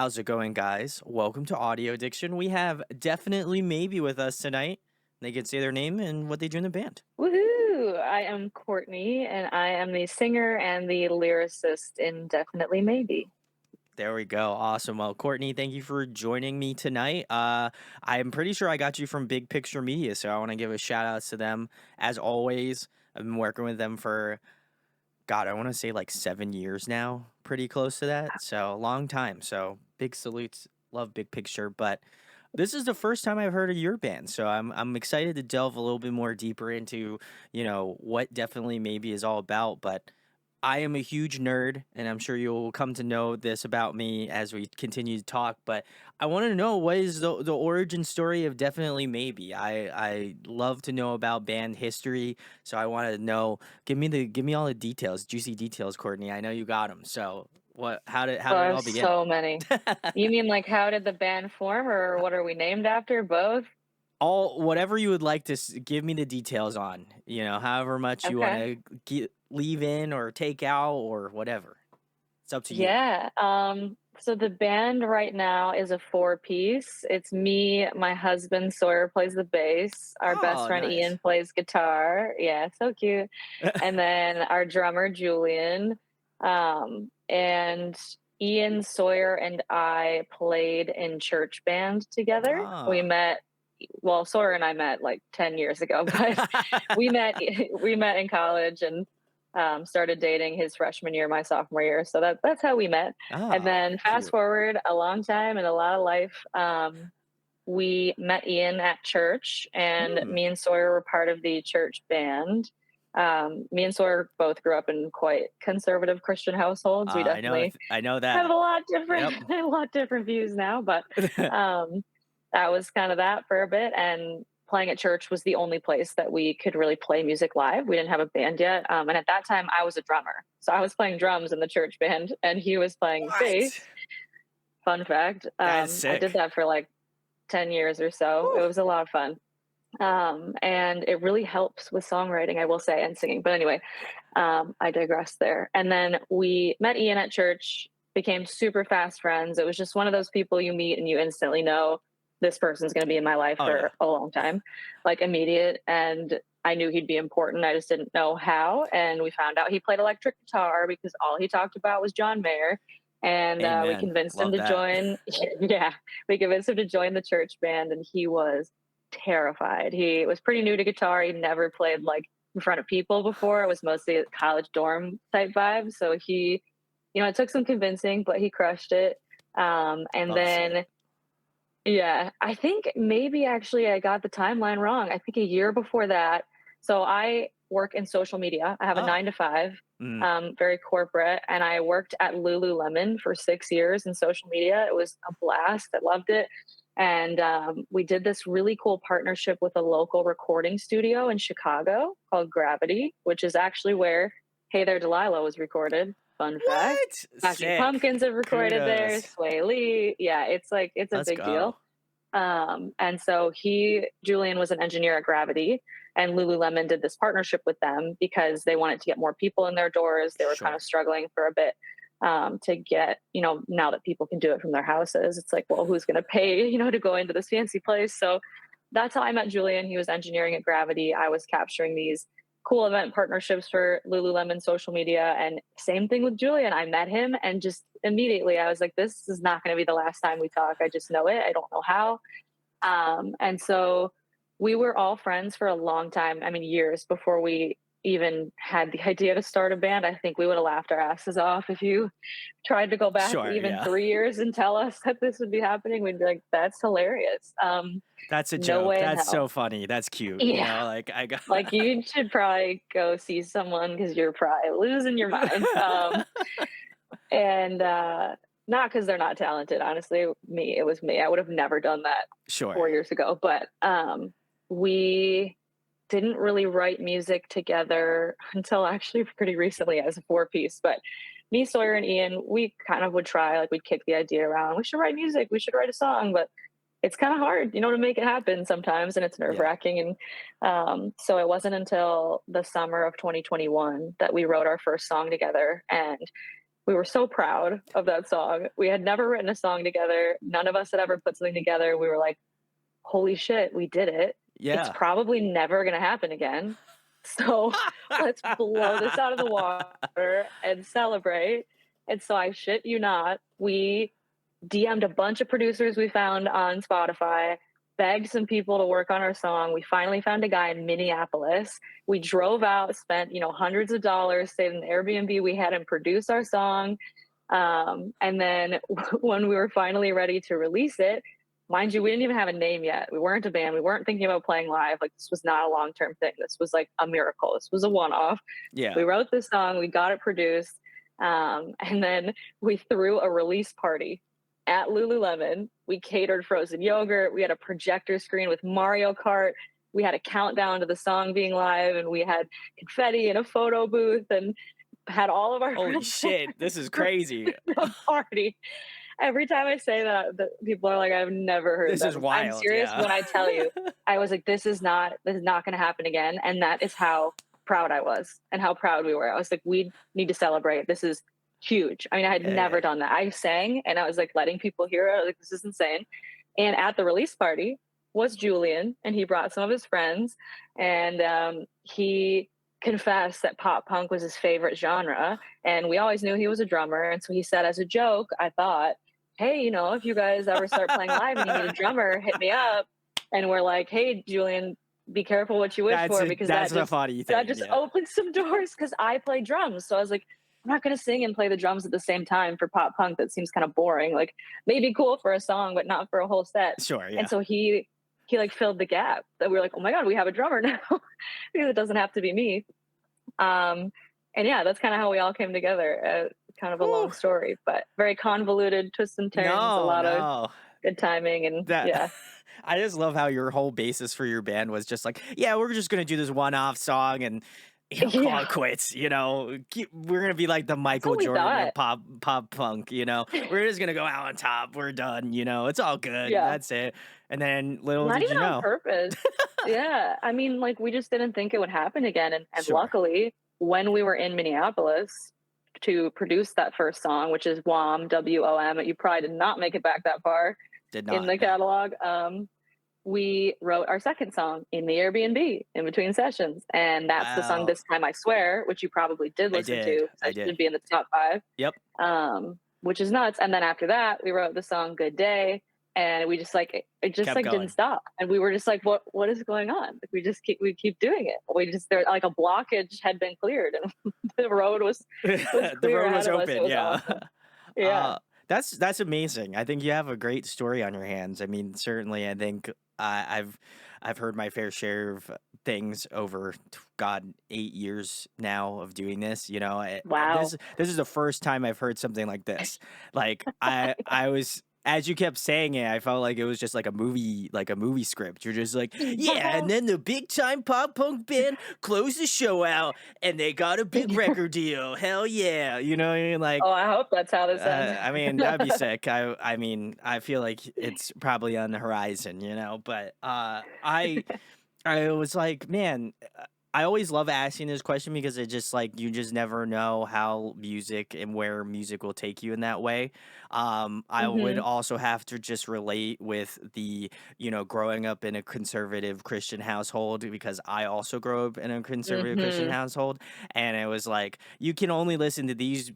How's it going, guys? Welcome to Audio Addiction. We have Definitely Maybe with us tonight. They can say their name and what they do in the band. Woohoo! I am Courtney, and I am the singer and the lyricist in Definitely Maybe. There we go. Awesome. Well, Courtney, thank you for joining me tonight. I'm pretty sure I got you from Big Picture Media, so I want to give a shout out to them. As always, I've been working with them for, God, I want to say like 7 years now, pretty close to that. So, a long time. So, big salutes. Love Big Picture. But this is the first time I've heard of your band, so I'm excited to delve a little bit more deeper into, what Definitely Maybe is all about. But I am a huge nerd, and I'm sure you'll come to know this about me as we continue to talk. But I want to know, what is the origin story of Definitely Maybe. I love to know about band history, so I want to know. Give me all the details, juicy details, Courtney. I know you got them. So what? How did it Oh, all begin? so many. You mean like how did the band form, or what are we named after? Both? All whatever you would like to give me the details on, however much you want Okay. to leave in or take out or whatever. It's up to you. Yeah. So the band right now is a four-piece. It's me, my husband Sawyer plays the bass, our best Oh, friend nice. Ian plays guitar. Yeah, so cute. And then our drummer Julian. And Ian, Sawyer, and I played in church band together. We Ah. met, well, Sawyer and I met like 10 years ago, but we met we met in college and started dating his freshman year, my sophomore year. So that's how we met. And Ah, then fast cute. forward a long time and a lot of life. We met Ian at church, and Hmm. me and Sawyer were part of the church band. Me and Sawyer both grew up in quite conservative Christian households. We I know definitely I know have that. a lot different, Yep. a lot different views now, but um, that was kind of that for a bit. And playing at church was the only place that we could really play music live. We didn't have a band yet, and at that time, I was a drummer, so I was playing drums in the church band, and he was playing What? bass. Fun fact: That is I did sick. that for like 10 years or so. It Whew. was a lot of fun. And it really helps with songwriting, I will say, and singing. But anyway, I digress there. And then we met Ian at church, became super fast friends. It was just one of those people you meet and you instantly know this person's going to be in my life Oh yeah. for a long time, like immediate. And I knew he'd be important. I just didn't know how. And we found out he played electric guitar because all he talked about was John Mayer. And we Amen. convinced him Love to that. join. Yeah, we convinced him to join the church band, and he was terrified. He was pretty new to guitar. He'd never played like in front of people before. It was mostly a college dorm type vibe. So he, it took some convincing, but he crushed it. And Love to see it. then, yeah, I think maybe actually I got the timeline wrong. I think a year before that. So I work in social media. I have a Oh. 9 to 5, Mm. very corporate, and I worked at Lululemon for 6 years in social media. It was a blast. I loved it. And we did this really cool partnership with a local recording studio in Chicago called Gravity, which is actually where Hey There Delilah was recorded. Fun fact. What? Smashing Sick. Pumpkins have recorded there, Kudos. Sway Lee. Yeah, it's a Let's big go. deal. And so Julian was an engineer at Gravity, and Lululemon did this partnership with them because they wanted to get more people in their doors. They were kind Sure. of struggling for a bit to get, now that people can do it from their houses, it's like, well, who's going to pay, to go into this fancy place? So that's how I met Julian. He was engineering at Gravity. I was capturing these cool event partnerships for Lululemon social media. And same thing with Julian. I met him and just immediately I was like, this is not going to be the last time we talk. I just know it. I don't know how. And so we were all friends for a long time. I mean, years before we even had the idea to start a band. I think we would have laughed our asses off if you tried to go back Sure, even yeah. 3 years and tell us that this would be happening. We'd be like, that's hilarious. That's a No joke. way in That's so hell. funny. That's cute, Yeah. like, I got Like you should probably go see someone because you're probably losing your mind. And not because they're not talented. Honestly, it was me. I would have never done that Sure. 4 years ago. But we didn't really write music together until actually pretty recently as a four-piece. But me, Sawyer, and Ian, we kind of would try, like we'd kick the idea around. We should write music. We should write a song, but it's kind of hard, to make it happen sometimes, and it's nerve Yeah. wracking. And so it wasn't until the summer of 2021 that we wrote our first song together, and we were so proud of that song. We had never written a song together. None of us had ever put something together. We were like, holy shit, we did it. It's Yeah. probably never going to happen again. So let's blow this out of the water and celebrate. And so I shit you not, we DM'd a bunch of producers we found on Spotify, begged some people to work on our song. We finally found a guy in Minneapolis. We drove out, spent, hundreds of dollars, stayed in the Airbnb we had and produced our song. And then when we were finally ready to release it, mind you, we didn't even have a name yet. We weren't a band. We weren't thinking about playing live. Like, this was not a long term thing. This was like a miracle. This was a one off. Yeah. We wrote this song, we got it produced, and then we threw a release party at Lululemon. We catered frozen yogurt. We had a projector screen with Mario Kart. We had a countdown to the song being live, and we had confetti in a photo booth, and had all of our Holy friends shit, this is for crazy. the party. Every time I say that, people are like, "I've never heard This that." is I'm wild, serious yeah. when I tell you, I was like, this is not going to happen again," and that is how proud I was and how proud we were. I was like, "We need to celebrate. This is huge." I mean, I had Yeah, yeah. never done that. I sang and I was like letting people hear it. Like, this is insane. And at the release party was Julian, and he brought some of his friends, and he confessed that pop punk was his favorite genre, and we always knew he was a drummer. And so he said, as a joke, I thought, hey, if you guys ever start playing live and you need a drummer, hit me up. And we're like, hey, Julian, be careful what you wish for, because That's a funny that thing, just yeah. opened some doors, because I play drums. So I was like, I'm not going to sing and play the drums at the same time for pop punk. That seems kind of boring. Like, maybe cool for a song, but not for a whole set. Sure, And yeah. so he like filled the gap, that we were like, oh my god, we have a drummer now, because it doesn't have to be me. Um, and yeah, that's kind of how we all came together. Kind of a Woo. long story, but very convoluted, twists and turns, a No, lot of no. good timing, and That yeah. I just love how your whole basis for your band was just like, yeah, we're just gonna do this one-off song and call Yeah, it quits. We're gonna be like the that's what Michael we Jordan thought. of pop punk. We're just gonna go out on top. We're done. It's all good. Yeah, That's it. And then little not did even you on know. purpose. Yeah, I mean, like, we just didn't think it would happen again, and Sure, luckily, when we were in Minneapolis to produce that first song, which is WOM, WOM, you probably did not make it back that far did in not. the No. catalog. We wrote our second song in the Airbnb in between sessions. And that's the song Wow, This Time I Swear, which you probably did I listen did. to. So I it should did. be in the top five, Yep. which is nuts. And then after that, we wrote the song Good Day. And we just like it just Kept like didn't going. stop. And we were just like, what is going on? Like, we keep doing it. We just there like a blockage had been cleared, and the road was The clear road ahead was of us. It open. was Yeah. awesome. Yeah. Uh, that's amazing. I think you have a great story on your hands. I mean, certainly, I think I've heard my fair share of things over God 8 years now of doing this. Wow. This is the first time I've heard something like this. Like I was. As you kept saying it, I felt like it was just like a movie script. You're just like, yeah, and then the big time pop punk band closed the show out, and they got a big Yeah. record deal. Hell yeah, you know what I mean? Like, Oh, I hope that's how this ends. I mean, that'd be sick. I mean, I feel like it's probably on the horizon, but I was like, man, I always love asking this question because it just like you just never know how music and where music will take you in that way. I would Hmm. also have to just relate with the, growing up in a conservative Christian household because I also grew up in a conservative Christian Hmm. household. And it was like, you can only listen to these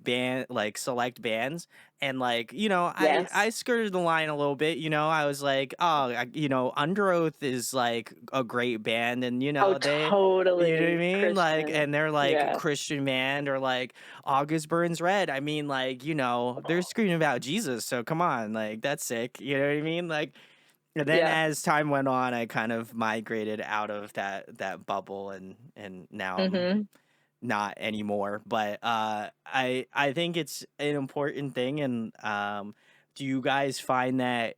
like select bands. And like, I Yes. skirted the line a little bit, I was like, oh, Under Oath is like a great band. And, Oh, you know what I totally mean? Like, Christian. and they're like a Yeah. Christian band or like August Burns Red. I mean, like, they're screaming about Jesus. So come on, like, that's sick. You know what I mean? Like, and then Yeah. as time went on, I kind of migrated out of that bubble and now I'm Mhm. not anymore. But I think it's an important thing. And do you guys find that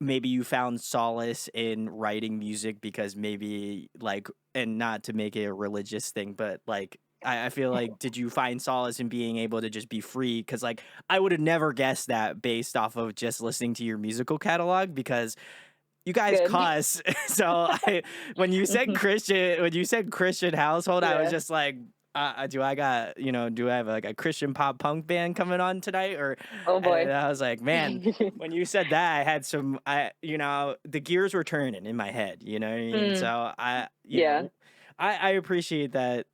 maybe you found solace in writing music because maybe like, and not to make it a religious thing, but like I feel like, did you find solace in being able to just be free? Because like I would have never guessed that based off of just listening to your musical catalog because you guys Good. cuss. So when you said Mhm. Christian household, I was Yeah. just like, Do I got, do I have like a Christian pop punk band coming on tonight? Or, Oh and boy. I was like, man, when you said that, I had the gears were turning in my head, you know what I mean? Mm, So yeah. I appreciate that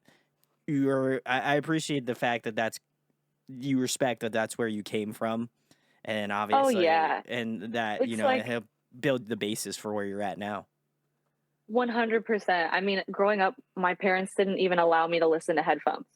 I appreciate the fact that you respect that that's where you came from. And Oh obviously, yeah. and that, It's it like helped build the basis for where you're at now. 100%. I mean, growing up, my parents didn't even allow me to listen to headphones.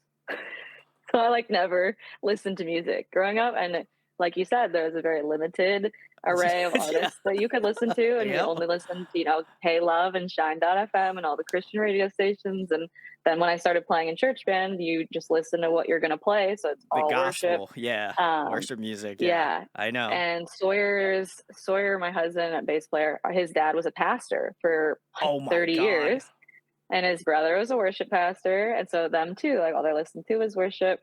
So I like never listened to music growing up. And like you said, there's a very limited array of Yeah. artists that you could listen to. And we Yep. only listened to, K Love and Shine.fm and all the Christian radio stations. And then when I started playing in church band, you just listen to what you're going to play. So it's The all worship. gospel, yeah. Um, Worship music, yeah. yeah. I know. And Sawyer, my husband, a bass player, his dad was a pastor for like Oh my 30 god. years, and his brother was a worship pastor, and so them too, like all they listen to is worship.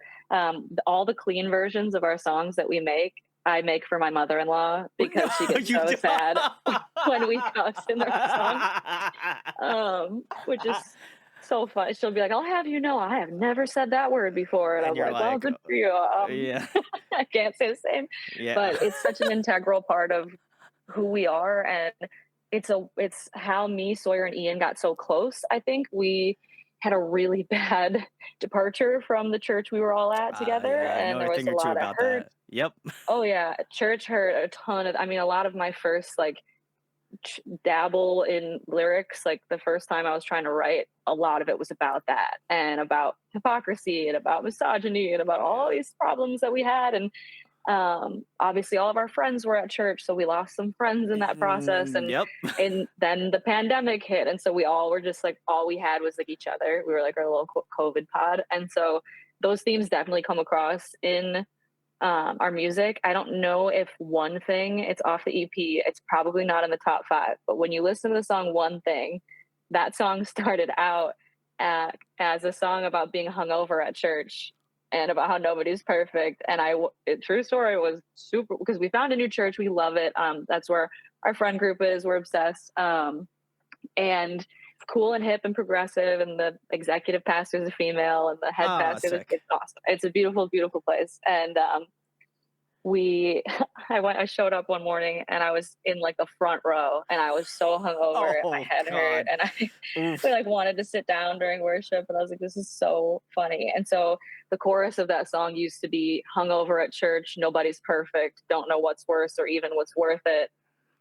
All the clean versions of our songs that we make, I make for my mother-in-law No, because she gets you so do sad when we cuss in our songs, which is so fun. She'll be like, "I'll have you know, I have never said that word before," and And I'm you're like, "Well, like, good for you." yeah. I can't say the same, Yeah. but it's such an integral part of who we are, and it's how me, Sawyer, and Ian got so close. I think we had a really bad departure from the church we were all at together, Yeah, I and know there a was thing a or two lot of about hurt. that. Yep. Oh yeah, church hurt a ton of. I mean, a lot of my first like dabble in lyrics, like the first time I was trying to write, a lot of it was about that and about hypocrisy and about misogyny and about all Yeah. these problems that we had. And obviously all of our friends were at church, so we lost some friends in that process. and Yep. and then the pandemic hit, and so we all were just like, all we had was like each other. We were like our little COVID pod, and so those themes definitely come across in our music. I don't know if One Thing, it's off the EP, it's probably not in the top five, but when you listen to the song One Thing, that song started out as a song about being hungover at church and about how nobody's perfect. And true story, was super because we found a new church. We love it. That's where our friend group is. We're obsessed. And cool and hip and progressive. And the executive pastor is a female, and the head Ah, pastor is, sick. it's awesome. It's a beautiful, beautiful place. And we I showed up one morning and I was in like the front row and I was so hungover and my Oh head hurt, god. and we Oof. like wanted to sit down during worship, and I was like, this is so funny. And so the chorus of that song used to be, hungover at church, nobody's perfect, don't know what's worse or even what's worth it.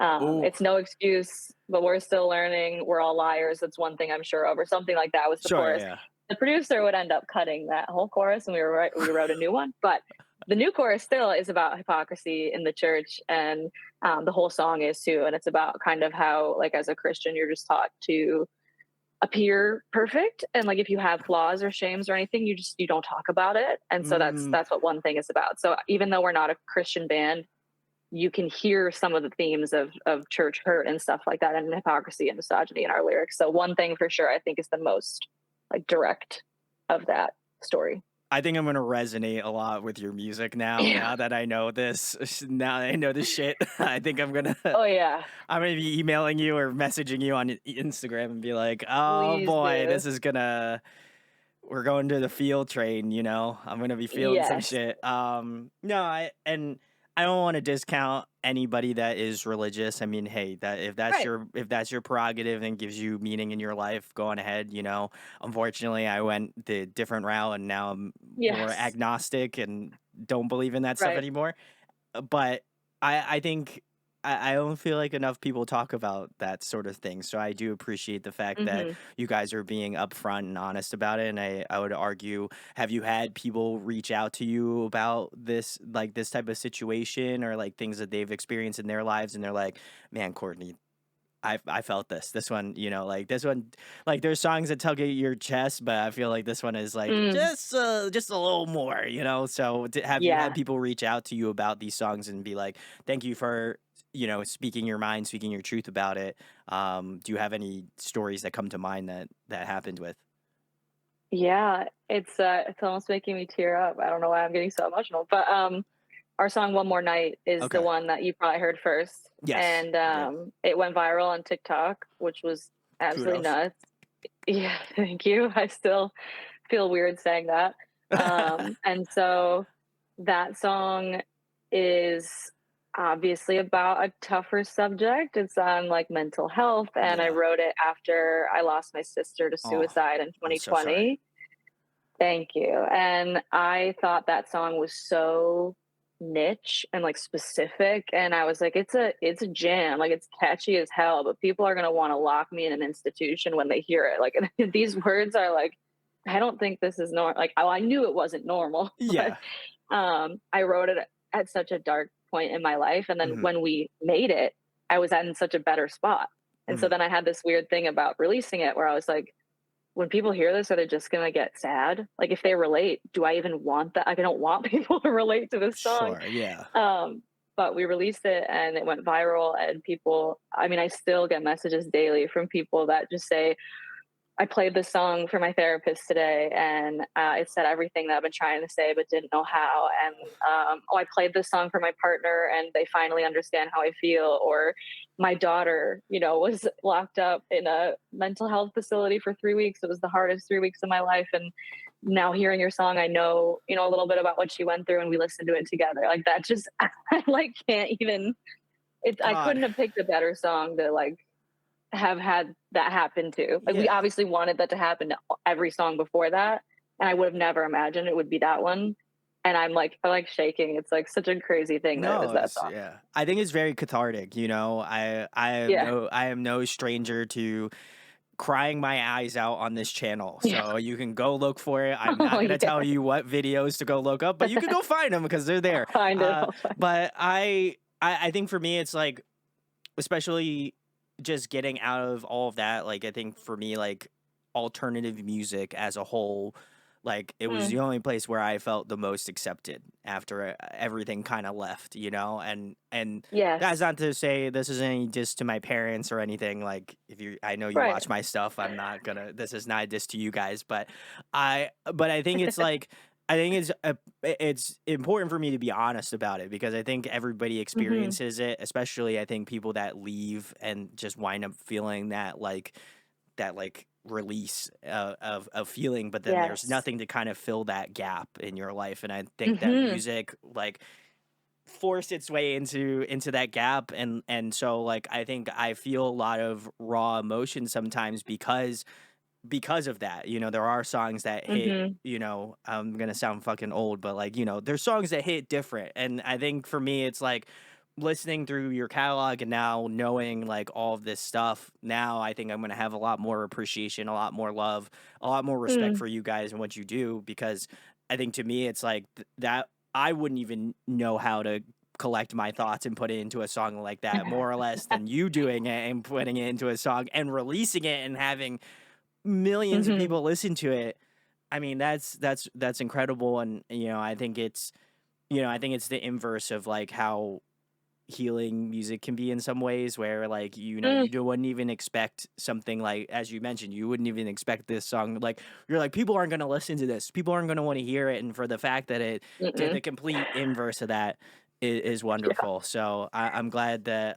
Ooh. It's no excuse, but we're still learning, we're all liars, that's one thing I'm sure of, or something like that was the Sure, chorus. yeah. The producer would end up cutting that whole chorus, and we wrote a new one. But the new chorus still is about hypocrisy in the church, and the whole song is too. And it's about kind of how, like, as a Christian, you're just taught to appear perfect, and like if you have flaws or shames or anything, you don't talk about it. And so Mm, that's what One Thing is about. So even though we're not a Christian band, you can hear some of the themes of church hurt and stuff like that, and hypocrisy and misogyny in our lyrics. So One Thing for sure, I think, is the most like direct of that story. I think I'm gonna resonate a lot with your music now. Yeah. Now that I know this, now that I know this shit, I think I'm gonna Oh yeah. I'm gonna be emailing you or messaging you on Instagram and be like, "Oh Please boy, do. this is gonna we're going to the field train, you know? I'm gonna be feeling some Yes. shit." No, I don't want to discount anybody that is religious. I mean, hey, that Right. if that's your prerogative and gives you meaning in your life, go on ahead, you know. Unfortunately, I went the different route and now I'm more Yes. agnostic and don't believe in that stuff Right. anymore. But I think I don't feel like enough people talk about that sort of thing. So I do appreciate the fact that Mhm. you guys are being upfront and honest about it. And I would argue, have you had people reach out to you about this, like this type of situation or like things that they've experienced in their lives? And they're like, man, Courtney, I felt this. This one, like this one, like there's songs that tug at your chest, but I feel like this one is like Mm. just a little more, you know. So have you had Yeah. people reach out to you about these songs and be like, "Thank you for speaking your mind, speaking your truth about it." Do you have any stories that come to mind that happened with? Yeah. It's almost making me tear up. I don't know why I'm getting so emotional, but our song One More Night is the Okay. one that you probably heard first, Yes, and I did. it went viral on TikTok, which was absolutely Kudos. nuts. Yeah, thank you. I still feel weird saying that. And so that song is obviously about a tougher subject. It's on like mental health, and I Yeah. wrote it after I lost my sister to Oh, suicide in I'm so sorry. 2020. Thank you. And I thought that song was so niche and like specific, and I was like, it's a jam, like it's catchy as hell, but people are gonna want to lock me in an institution when they hear it. Like these words are like, I don't think this is normal. Like, oh, I knew it wasn't normal, but Yeah. I wrote it at such a dark point in my life, and then Mhm. when we made it, I was in such a better spot. And so Mhm. then I had this weird thing about releasing it where I was like, when people hear this, are they just gonna get sad? Like, if they relate, do I even want that? Like, I don't want people to relate to this song. Sure, yeah. Um, but we released it and it went viral, and people, I mean, I still get messages daily from people that just say, I played this song for my therapist today, and it said everything that I've been trying to say but didn't know how. And oh, I played this song for my partner, and they finally understand how I feel. Or my daughter, was locked up in a mental health facility for 3 weeks. It was the hardest 3 weeks of my life, and now hearing your song, I know a little bit about what she went through, and we listened to it together. Like that, just I like can't even. I God. couldn't have picked a better song to like have had that happen to. Like, we Yeah. obviously wanted that to happen to every song before that, and I would have never imagined it would be that one. And I like shaking. It's like such a crazy thing that it was No, that it's song. yeah. I think it's very cathartic, you know? Yeah. I am no stranger to crying my eyes out on this channel. So you can go look for it. I'm Oh not gonna yeah. tell you what videos to go look up, but you can go find them because they're I'll there. find it. I'll find. But I think for me it's like especially just getting out of all of that, like, I think for me, like, alternative music as a whole, like, it was Mm, the only place where I felt the most accepted after everything kind of left, you know? And that's yes. not to say this is any diss to my parents or anything. Like, if you, I know you Right. watch my stuff, I'm not gonna, this is not a diss to you guys, but I think it's like, I think it's important for me to be honest about it because I think everybody Hmm. experiences it, especially I think people that leave and just wind up feeling that release of feeling, but then there's Yes. nothing to kind of fill that gap in your life. And I think that Hmm. music like forced its way into that gap and so like I think I feel a lot of raw emotion sometimes because of that. You know, there are songs that hit, Hmm. you know, I'm gonna sound fucking old, but like, you know, there's songs that hit different. And I think for me, it's like listening through your catalog and now knowing like all of this stuff. Now I think I'm gonna have a lot more appreciation, a lot more love, a lot more respect Mm. for you guys and what you do because I think to me it's like that I wouldn't even know how to collect my thoughts and put it into a song like that more or less than you doing it and putting it into a song and releasing it and having millions of Hmm. people listen to it. I mean, that's incredible, and you know, I think it's I think it's the inverse of like how healing music can be in some ways, where like Mm. wouldn't even expect something like as you mentioned, you wouldn't even expect this song. Like you're like people aren't going to listen to this, people aren't going to want to hear it, and for the fact that it did the Mm-mm. complete inverse of that is Yeah. wonderful. So I'm glad that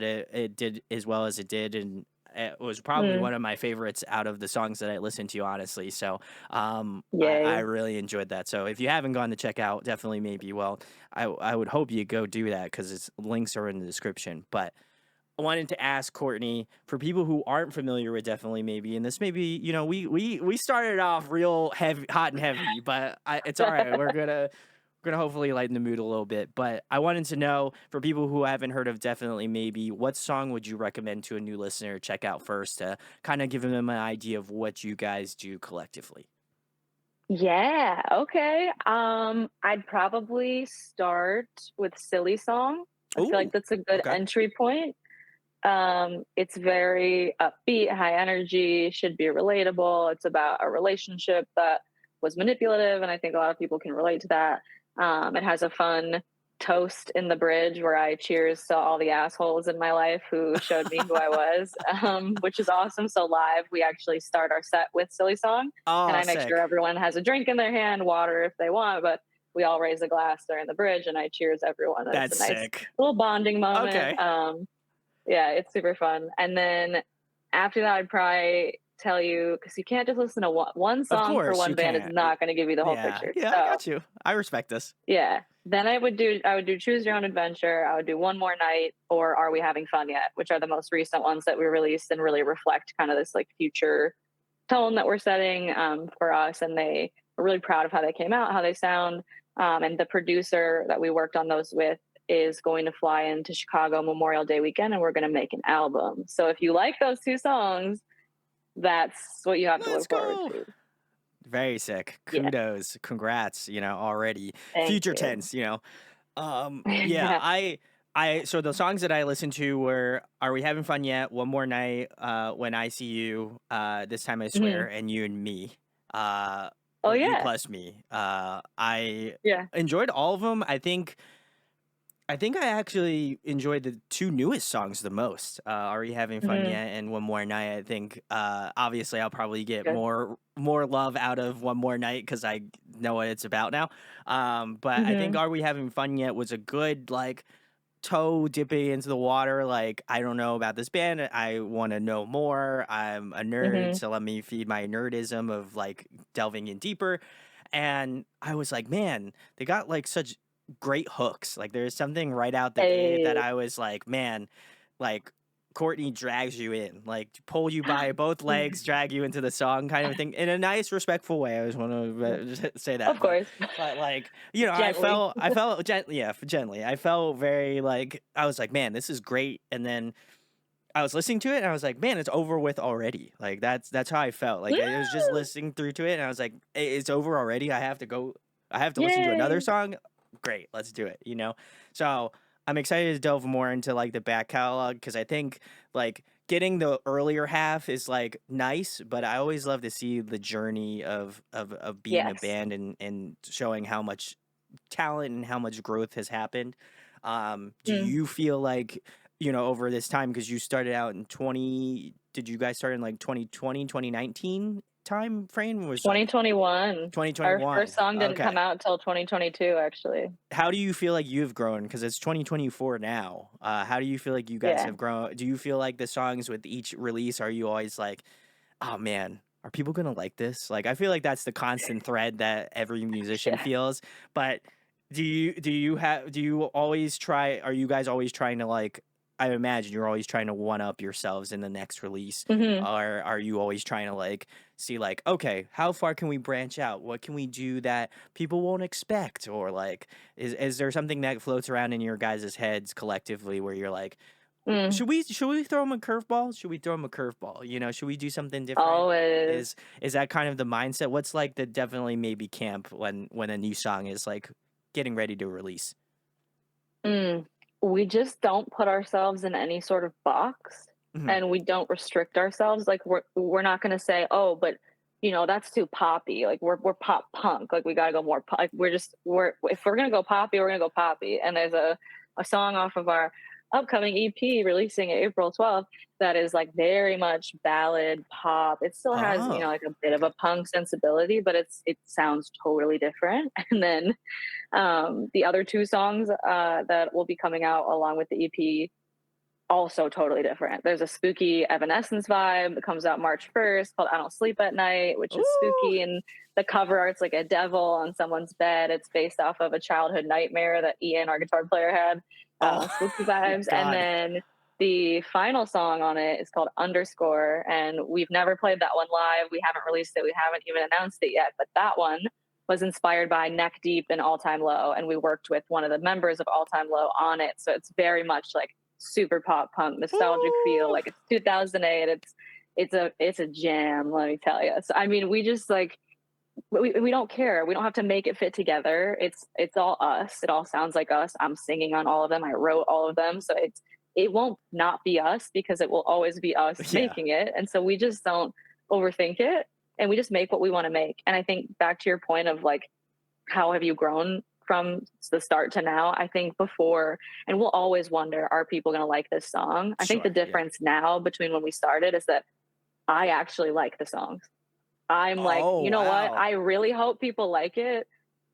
it did as well as it did, and it was probably Mm. one of my favorites out of the songs that I listened to, honestly. So, I Yay. really enjoyed that. So if you haven't gone to check out, definitely maybe, well, I would hope you go do that because its links are in the description. But I wanted to ask Courtney for people who aren't familiar with definitely maybe, and this maybe we started off real heavy, hot and heavy, but it's all right. We're gonna hopefully lighten the mood a little bit. But I wanted to know for people who haven't heard of definitely maybe, what song would you recommend to a new listener to check out first to kind of give them an idea of what you guys do collectively? Yeah, okay. I'd probably start with Silly Song. I feel like Oh, that's a good okay. entry point. It's very upbeat, high energy, should be relatable. It's about a relationship that was manipulative, and I think a lot of people can relate to that. It has a fun toast in the bridge where I cheers to all the assholes in my life who showed me who I was, which is awesome. So live, we actually start our set with Silly Song, and Oh, I make sure sick. everyone has a drink in their hand, water if they want, but we all raise a glass during the bridge, and I cheers everyone. And it's That's a nice sick. little bonding moment. Okay. Yeah, it's super fun. And then after that, I'd probably tell you because you can't just listen to one Of song for course, one you band is can't. not going to give you the whole Yeah, picture. yeah, I So got you. I respect this. yeah, then I would do Choose Your Own Adventure. I would do One More Night or Are We Having Fun Yet, which are the most recent ones that we released and really reflect kind of this like future tone that we're setting for us. And they are really proud of how they came out, how they sound. And the producer that we worked on those with is going to fly into Chicago Memorial Day weekend, and we're going to make an album. So if you like those two songs, that's what you have to Let's look forward go. to. Very sick. Yeah, Kudos. Congrats, already. thank Future you. tense, yeah, Yeah. so the songs that I listened to were Are We Having Fun Yet? One More Night, When I See You, This Time I Swear, Mhm. and You and Me. Uh Oh or You yeah, Plus Me. I yeah. enjoyed all of them. I think I actually enjoyed the two newest songs the most. Are You Having Fun Hmm. Yet? And One More Night. I think obviously I'll probably get Good. more love out of One More Night because I know what it's about now. But I think Hmm. Are We Having Fun Yet was a good like toe dipping into the water. Like I don't know about this band. I want to know more. I'm a nerd, Hmm. so let me feed my nerdism of like delving in deeper. And I was like, man, they got like such great hooks. Like there's something right out the gate that Hey. I was like, man, like Courtney drags you in, like to pull you by both legs, drag you into the song, kind of thing, in a nice, respectful way. I just want to say that, Of course. but like Gently. I felt gently, yeah, gently. I felt very like I was like, man, this is great, and then I was listening to it and I was like, man, it's over with already. Like that's how I felt. Like I was just Woo! listening through to it and I was like, It's over already. I have to go. I have to listen to another Yay. song. Great, let's do it." So I'm excited to delve more into like the back catalog because I think like getting the earlier half is like nice, but I always love to see the journey of being a Yes. band and showing how much talent and how much growth has happened. Do Mm. you feel like, over this time, because you started out in 20, did you guys start in like 2020, 2019 time frame? Was like 2021. Our 2021. first song didn't come Okay. out till 2022, actually. How do you feel like you've grown? Because it's 2024 now. How do you feel like you guys Yeah. have grown? Do you feel like the songs with each release, are you always like, oh man, are people gonna like this? Like, I feel like that's the constant thread that every musician Yeah. feels. But do you always try? Are you guys always trying to like? I imagine you're always trying to one up yourselves in the next release, Mhm. or are you always trying to like see like, okay, how far can we branch out? What can we do that people won't expect? Or like, is there something that floats around in your guys' heads collectively where you're like, Mm. should we throw him a curveball? Should we throw him a curveball? Should we do something different? Always. Is that kind of the mindset? What's like the definitely maybe camp when a new song is like getting ready to release? Mm. We just don't put ourselves in any sort of box, Mhm. and we don't restrict ourselves. Like we're not gonna say, "Oh, but that's too poppy." Like we're pop punk. Like we gotta go more pop. Like we're if we're gonna go poppy, we're gonna go poppy. And there's a song off of our upcoming EP releasing April 12th that is like very much ballad pop. It still has, Oh, like a bit of okay. a punk sensibility, but it sounds totally different. And then the other two songs that will be coming out along with the EP, also totally different. There's a spooky Evanescence vibe that comes out March 1st called I Don't Sleep at Night, which is Ooh. spooky. And the cover art's like a devil on someone's bed. It's based off of a childhood nightmare that Ian, our guitar player, had. Oh, Spooky vibes. And God. then the final song on it is called Underscore. And we've never played that one live. We haven't released it. We haven't even announced it yet. But that one was inspired by Neck Deep and All Time Low. And we worked with one of the members of All Time Low on it. So it's very much like super pop punk nostalgic feel, Ooh. like it's 2008. It's a jam, let me tell you. So I mean, we just like we don't care. We don't have to make it fit together. It's all us. It all sounds like us. I'm singing on all of them. I wrote all of them. So it won't not be us because it will always be us Yeah. making it. And so we just don't overthink it, and we just make what we want to make. And I think back to your point of like, how have you grown from the start to now? I think before, and we'll always wonder, are people going to like this song? I think the Sure. Yeah. difference now between when we started is that I actually like the songs. I'm like, Oh, you know what? wow. I really hope people like it,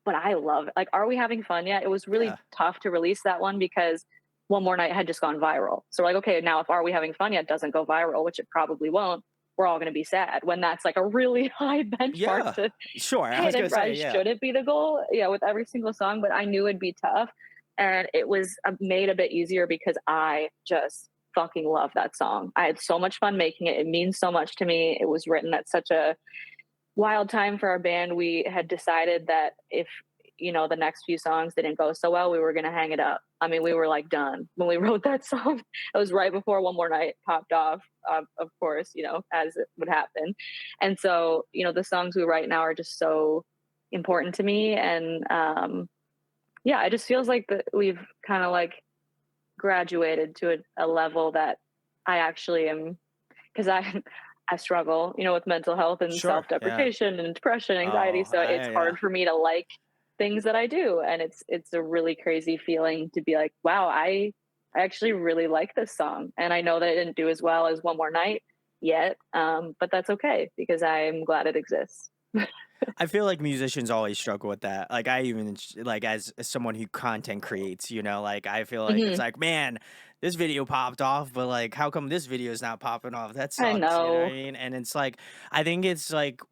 but I love it. Like, Are We Having Fun Yet? It was really Yeah. tough to release that one because One More Night had just gone viral. So we're like, okay, now if Are We Having Fun Yet doesn't go viral, which it probably won't, we're all going to be sad, when that's like a really high benchmark Yeah, to sure. I hit. was It gonna probably say, yeah, shouldn't be the goal, yeah, with every single song, but I knew it'd be tough. And it was made a bit easier because I just fucking love that song. I had so much fun making it. It means so much to me. It was written at such a wild time for our band. We had decided that if, the next few songs didn't go so well, we were going to hang it up. I mean, we were like done when we wrote that song. It was right before One More Night popped off, of course, as it would happen. And so, the songs we write now are just so important to me. And yeah, it just feels like that we've kind of like graduated to a level that I actually am, because I struggle, with mental health and sure, yeah. self-deprecation and depression, anxiety. Oh, So it's yeah. hard for me to like things that I do, and it's a really crazy feeling to be like, wow, I actually really like this song, and I know that it didn't do as well as One More Night yet, but that's okay because I'm glad it exists. I feel like musicians always struggle with that. Like I even like as someone who content creates, like I feel like it's Hmm. like, man, this video popped off, but like how come this video is not popping off? That I sucks, you know what I know. mean? And it's like I think it's like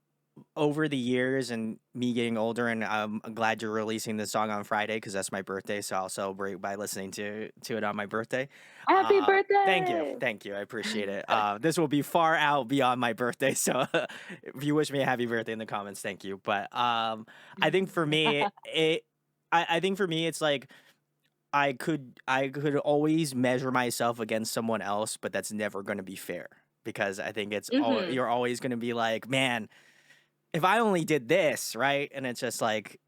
over the years and me getting older, and I'm glad you're releasing this song on Friday because that's my birthday, so I'll celebrate by listening to it on my birthday. Happy birthday. Thank you, I appreciate it. This will be far out beyond my birthday, so if you wish me a happy birthday in the comments, thank you. But I think for me, I think for me, it's like I could always measure myself against someone else, but that's never going to be fair because I think it's all Hmm. you're always going to be like, man, if I only did this, right? And it's just like,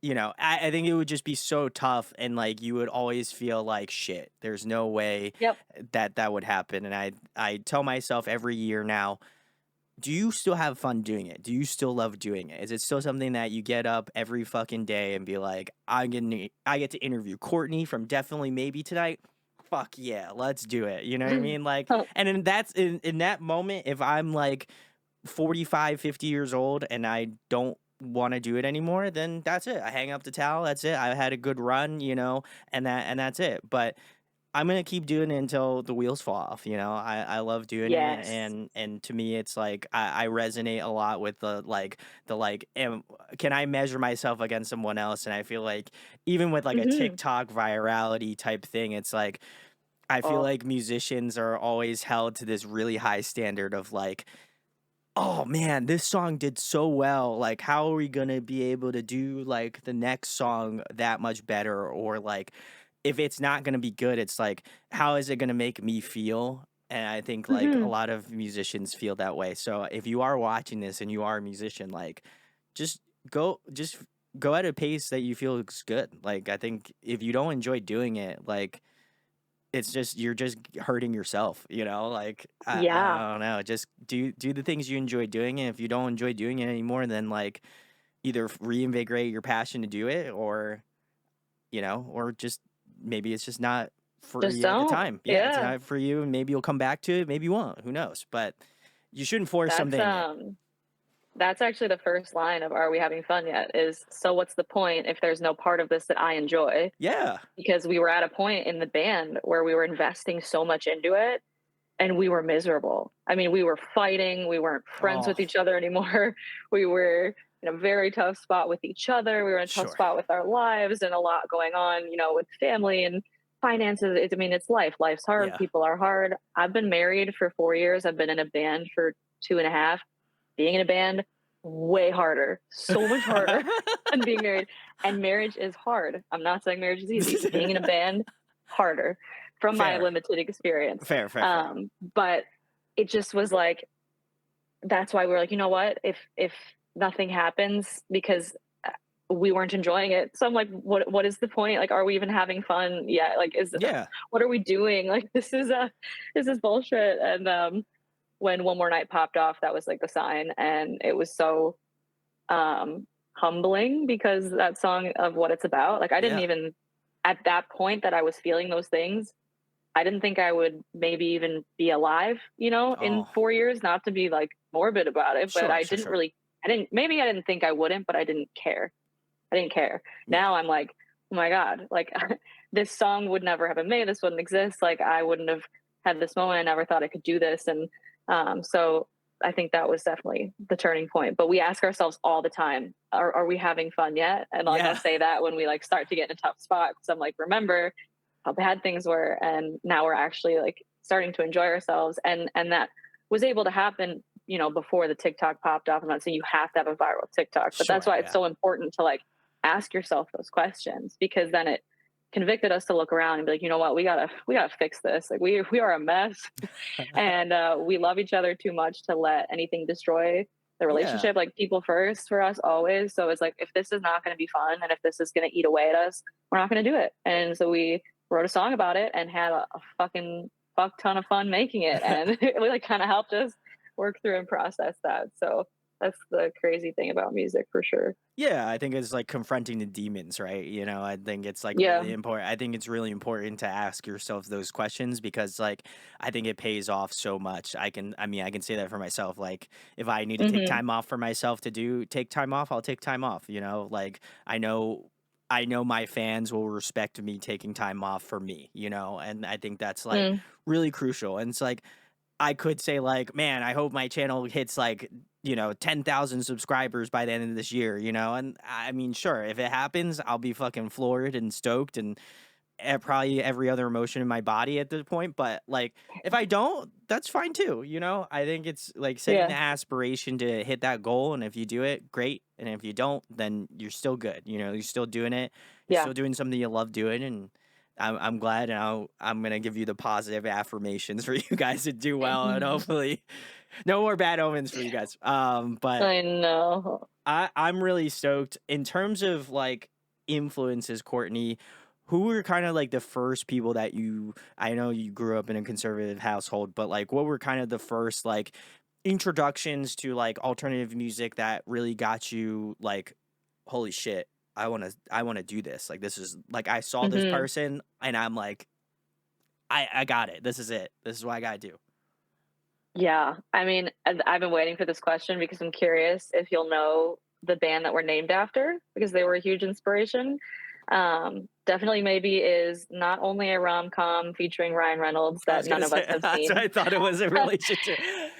I think it would just be so tough and like you would always feel like shit. There's no way Yep. that that would happen. And I tell myself every year now, do you still have fun doing it? Do you still love doing it? Is it still something that you get up every fucking day and be like, I get to interview Courtney from Definitely Maybe tonight? Fuck yeah, let's do it. You know what I mean? Like, and then that's in that moment, if I'm like 45, 50 years old and I don't want to do it anymore, then that's it. I hang up the towel. That's it. I had a good run, and that's it. But I'm gonna keep doing it until the wheels fall off. I love doing it, Yes. and to me, it's like I resonate a lot with can I measure myself against someone else? And I feel like even with like a Hmm. TikTok virality type thing, it's like I feel Oh. like musicians are always held to this really high standard of like, oh man, this song did so well. Like, how are we gonna be able to do like the next song that much better? Or like, if it's not gonna be good, it's like, how is it gonna make me feel? And I think like a Hmm. lot of musicians feel that way. So if you are watching this and you are a musician, like, just just go at a pace that you feel is good. Like, I think if you don't enjoy doing it, like it's just you're just hurting yourself, like, I Yeah. don't know, just do the things you enjoy doing, and if you don't enjoy doing it anymore, then, like, either reinvigorate your passion to do it or just maybe it's just not for Just you at the don't. time. Yeah, it's Yeah. not for you, and maybe you'll come back to it, maybe you won't, who knows, but you shouldn't force That's something. that's actually the first line of "Are we having fun yet?" Is, so what's the point if there's no part of this that I enjoy? Yeah. Because we were at a point in the band where we were investing so much into it and we were miserable. I mean, we were fighting, we weren't friends Oh, with each other anymore. We were in a very tough spot with each other. We were in a tough sure. spot with our lives and a lot going on, with family and finances. I mean, it's life. Life's hard. Yeah. People are hard. I've been married for 4 years. I've been in a band for two and a half. Being in a band, way harder, so much harder than being married. And marriage is hard. I'm not saying marriage is easy. Being in a band, harder from my Fair. limited experience. Fair, fair, fair. But it just was like, that's why we are like, you know what? If nothing happens because we weren't enjoying it. So I'm like, what is the point? Like, are we even having fun yet? Like, is Yeah. what are we doing? Like, this is bullshit. And when One More Night popped off, that was like the sign, and it was so humbling because that song of what it's about. Like, I didn't Yeah. even at that point that I was feeling those things. I didn't think I would maybe even be alive, in Oh, 4 years. Not to be like morbid about it, but sure, sure, sure. maybe I didn't think I wouldn't, but I didn't care. I didn't care. Yeah. Now I'm like, oh my God, like this song would never have been made. This wouldn't exist. Like, I wouldn't have had this moment. I never thought I could do this. And so I think that was definitely the turning point. But we ask ourselves all the time, are we having fun yet? And like I'll Yeah. say that when we like start to get in a tough spot, because I'm like, remember how bad things were, and now we're actually like starting to enjoy ourselves. And that was able to happen, before the TikTok popped off. I'm not saying you have to have a viral TikTok, but that's Sure. why it's Yeah. so important to like ask yourself those questions, because then it convicted us to look around and be like, you know what, we gotta fix this. Like we are a mess, and we love each other too much to let anything destroy the Yeah. relationship. Like people first for us always. So it's like, if this is not going to be fun and if this is going to eat away at us, we're not going to do it. And so we wrote a song about it and had a fucking fuck ton of fun making it, and it really like kind of helped us work through and process that. So that's the crazy thing about music for sure. Yeah, I think it's like confronting the demons, right? I think it's like Yeah. really important. I think it's really important to ask yourself those questions because like I think it pays off so much. I can say that for myself. Like if I need to take Hmm. time off for myself to do take time off, I'll take time off, Like I know my fans will respect me taking time off for me, and I think that's like Mm. really crucial. And it's like I could say like, "Man, I hope my channel hits like, 10,000 subscribers by the end of this year," And I mean, sure, if it happens, I'll be fucking floored and stoked and probably every other emotion in my body at this point. But like, if I don't, that's fine too. I think it's like setting the Yeah. aspiration to hit that goal. And if you do it, great. And if you don't, then you're still good. You're still doing it. You're Yeah. still doing something you love doing. And I'm glad. And I'm going to give you the positive affirmations for you guys to do well. And hopefully, no more bad omens for you guys. But I know. I'm really stoked in terms of like influences, Courtney. Who were kind of like the first people that I know you grew up in a conservative household, but like what were kind of the first like introductions to like alternative music that really got you like, holy shit, I want to do this. Like this is like I saw this Hmm. person and I'm like, I got it. This is it. This is what I gotta do. Yeah. I mean, I've been waiting for this question because I'm curious if you'll know the band that we're named after, because they were a huge inspiration. Definitely Maybe is not only a rom com featuring Ryan Reynolds I that was gonna none of us say have that's what seen. I thought it was in relation to.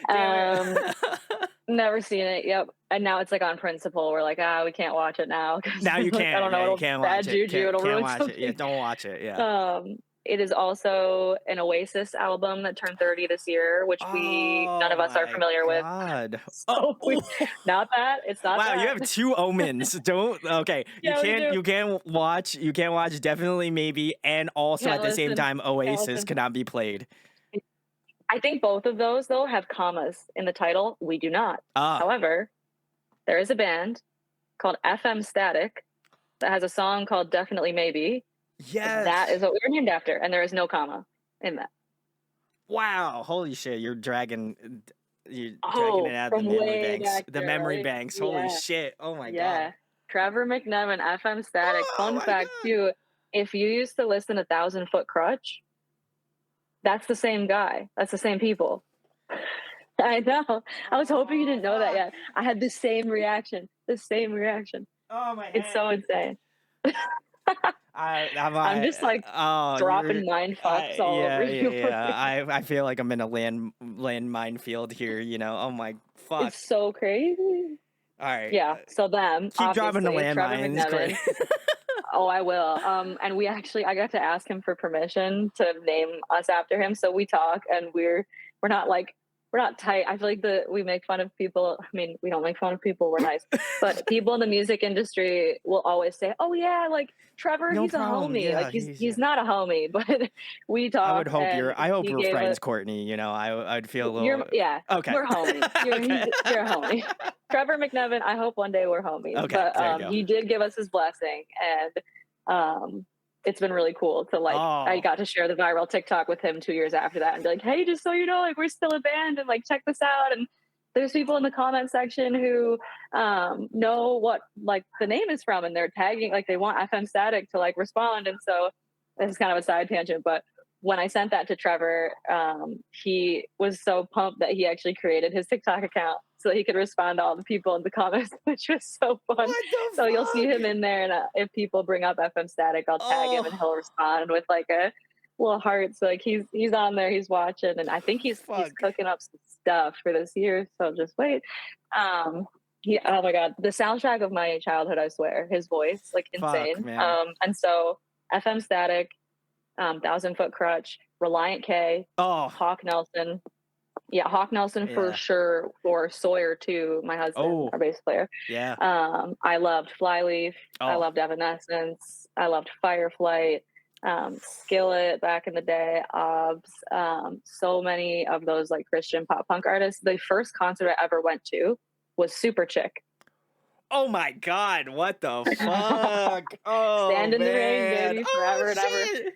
Damn um, it. Never seen it. Yep. And now it's like on principle. We're like, we can't watch it now because Now you like I can't. don't know, Yeah, you it'll can't bad watch it. juju. It'll Can't ruin watch it. Yeah, something. don't watch it. Yeah. It is also an Oasis album that turned 30 this year, which we none Oh of us are my familiar with. god. Oh, So we, oh. not that. It's not Wow, you that. have two omens. Don't okay. You Yeah, we can't do. you can't watch definitely maybe and also Can't at the same listen. time Can't Oasis listen. cannot be played. I think both of those though have commas in the title. We do not. Ah, However, there is a band called FM Static that has a song called Definitely Maybe. That yes. is what we were named after, and there is no comma in that. Wow, holy shit, you're dragging it Oh, out from the memory way banks. back The there, memory right? banks. Holy Yeah, shit. Oh my god. yeah. Trevor McNevin, FM Static. Oh Fun my fact god. too: if you used to listen to Thousand Foot Crutch, that's the same guy. That's the same people. I know. I was hoping you Oh didn't know that fuck. yet. I had the same reaction. The same reaction. Oh my It's so head. insane. I'm I'm just like oh you're dropping mind fucks I all over yeah yeah you. yeah I feel like I'm in a land minefield here. Oh my fuck. It's so crazy. All right, Yeah. So them, keep dropping the obviously, Trevor landmines, Courtney. McNevin. Oh, I will. And I got to ask him for permission to name us after him. So we talk, and we're not like we're not tight. I feel like we make fun of people. I mean, we don't make fun of people. We're nice, but people in the music industry will always say, "Oh yeah, like Trevor, No he's a problem. homie." Like Yeah, he's not a homie, but we talk, and I hope he we're gave us friends, Courtney. I'd feel a you're little yeah, okay. we're homies. Okay. You're a homie. Trevor McNevin, I hope one day we're homies. Okay, But there you go. he did give us his blessing, and it's been really cool to like. I Oh, got to share the viral TikTok with him 2 years after that, and be like, "Hey, just so you know, like we're still a band, and like check this out." And there's people in the comment section who know what like the name is from, and they're tagging like they want FM Static to like respond. And so this is kind of a side tangent, but when I sent that to Trevor, he was so pumped that he actually created his TikTok account so that he could respond to all the people in the comments, which was so fun. what the So you'll see him fuck? in there, and if people bring up FM Static, I'll tag him and Oh. he'll respond with like a little hearts. Like he's on there, he's watching, and I think he's Fuck. cooking up some stuff for this year. So just wait. Um, oh my god, the soundtrack of my childhood. I swear, his voice like Fuck, insane. man. And so FM Static, Thousand Foot Crutch, Reliant K, Oh, Hawk Nelson. Yeah, Hawk Nelson for yeah. sure, or Sawyer too. My husband, Oh, our bass player. yeah. I loved Flyleaf. I Oh, loved Evanescence. I loved Fireflight, Skillet back in the day, Obs. So many of those like Christian pop punk artists. The first concert I ever went to was Super Chick. oh my God, what the fuck? Oh Stand in the Rain, man. baby, Oh forever and ever. shit.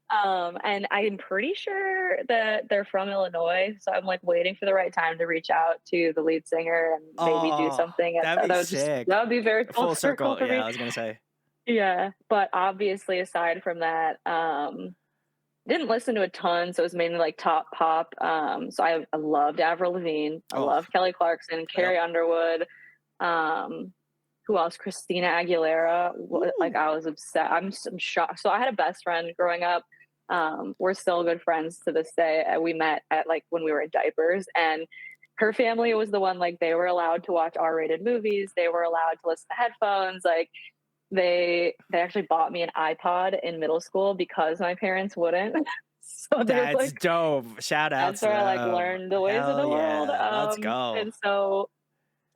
And I'm pretty sure that they're from Illinois, so I'm like waiting for the right time to reach out to the lead singer and maybe do Oh, something. that'd be That sick. would be very full Full circle circle. for Yeah, me. I was gonna say. Yeah, but obviously, aside from that, didn't listen to a ton, so it was mainly like top pop. So I loved Avril Lavigne, I Oh, love Kelly Clarkson, yep. Carrie Underwood. Um, who else? Christina Aguilera. Like Ooh. I was obsessed. I'm shocked. So I had a best friend growing up. We're still good friends to this day. We met at like when we were in diapers, and her family was the one like they were allowed to watch R-rated movies. They were allowed to listen to headphones. Like they actually bought me an iPod in middle school because my parents wouldn't. So they're That's like, dope. Shout that's outs to where I like them. learned the ways of Hell the world. yeah. Let's go. And so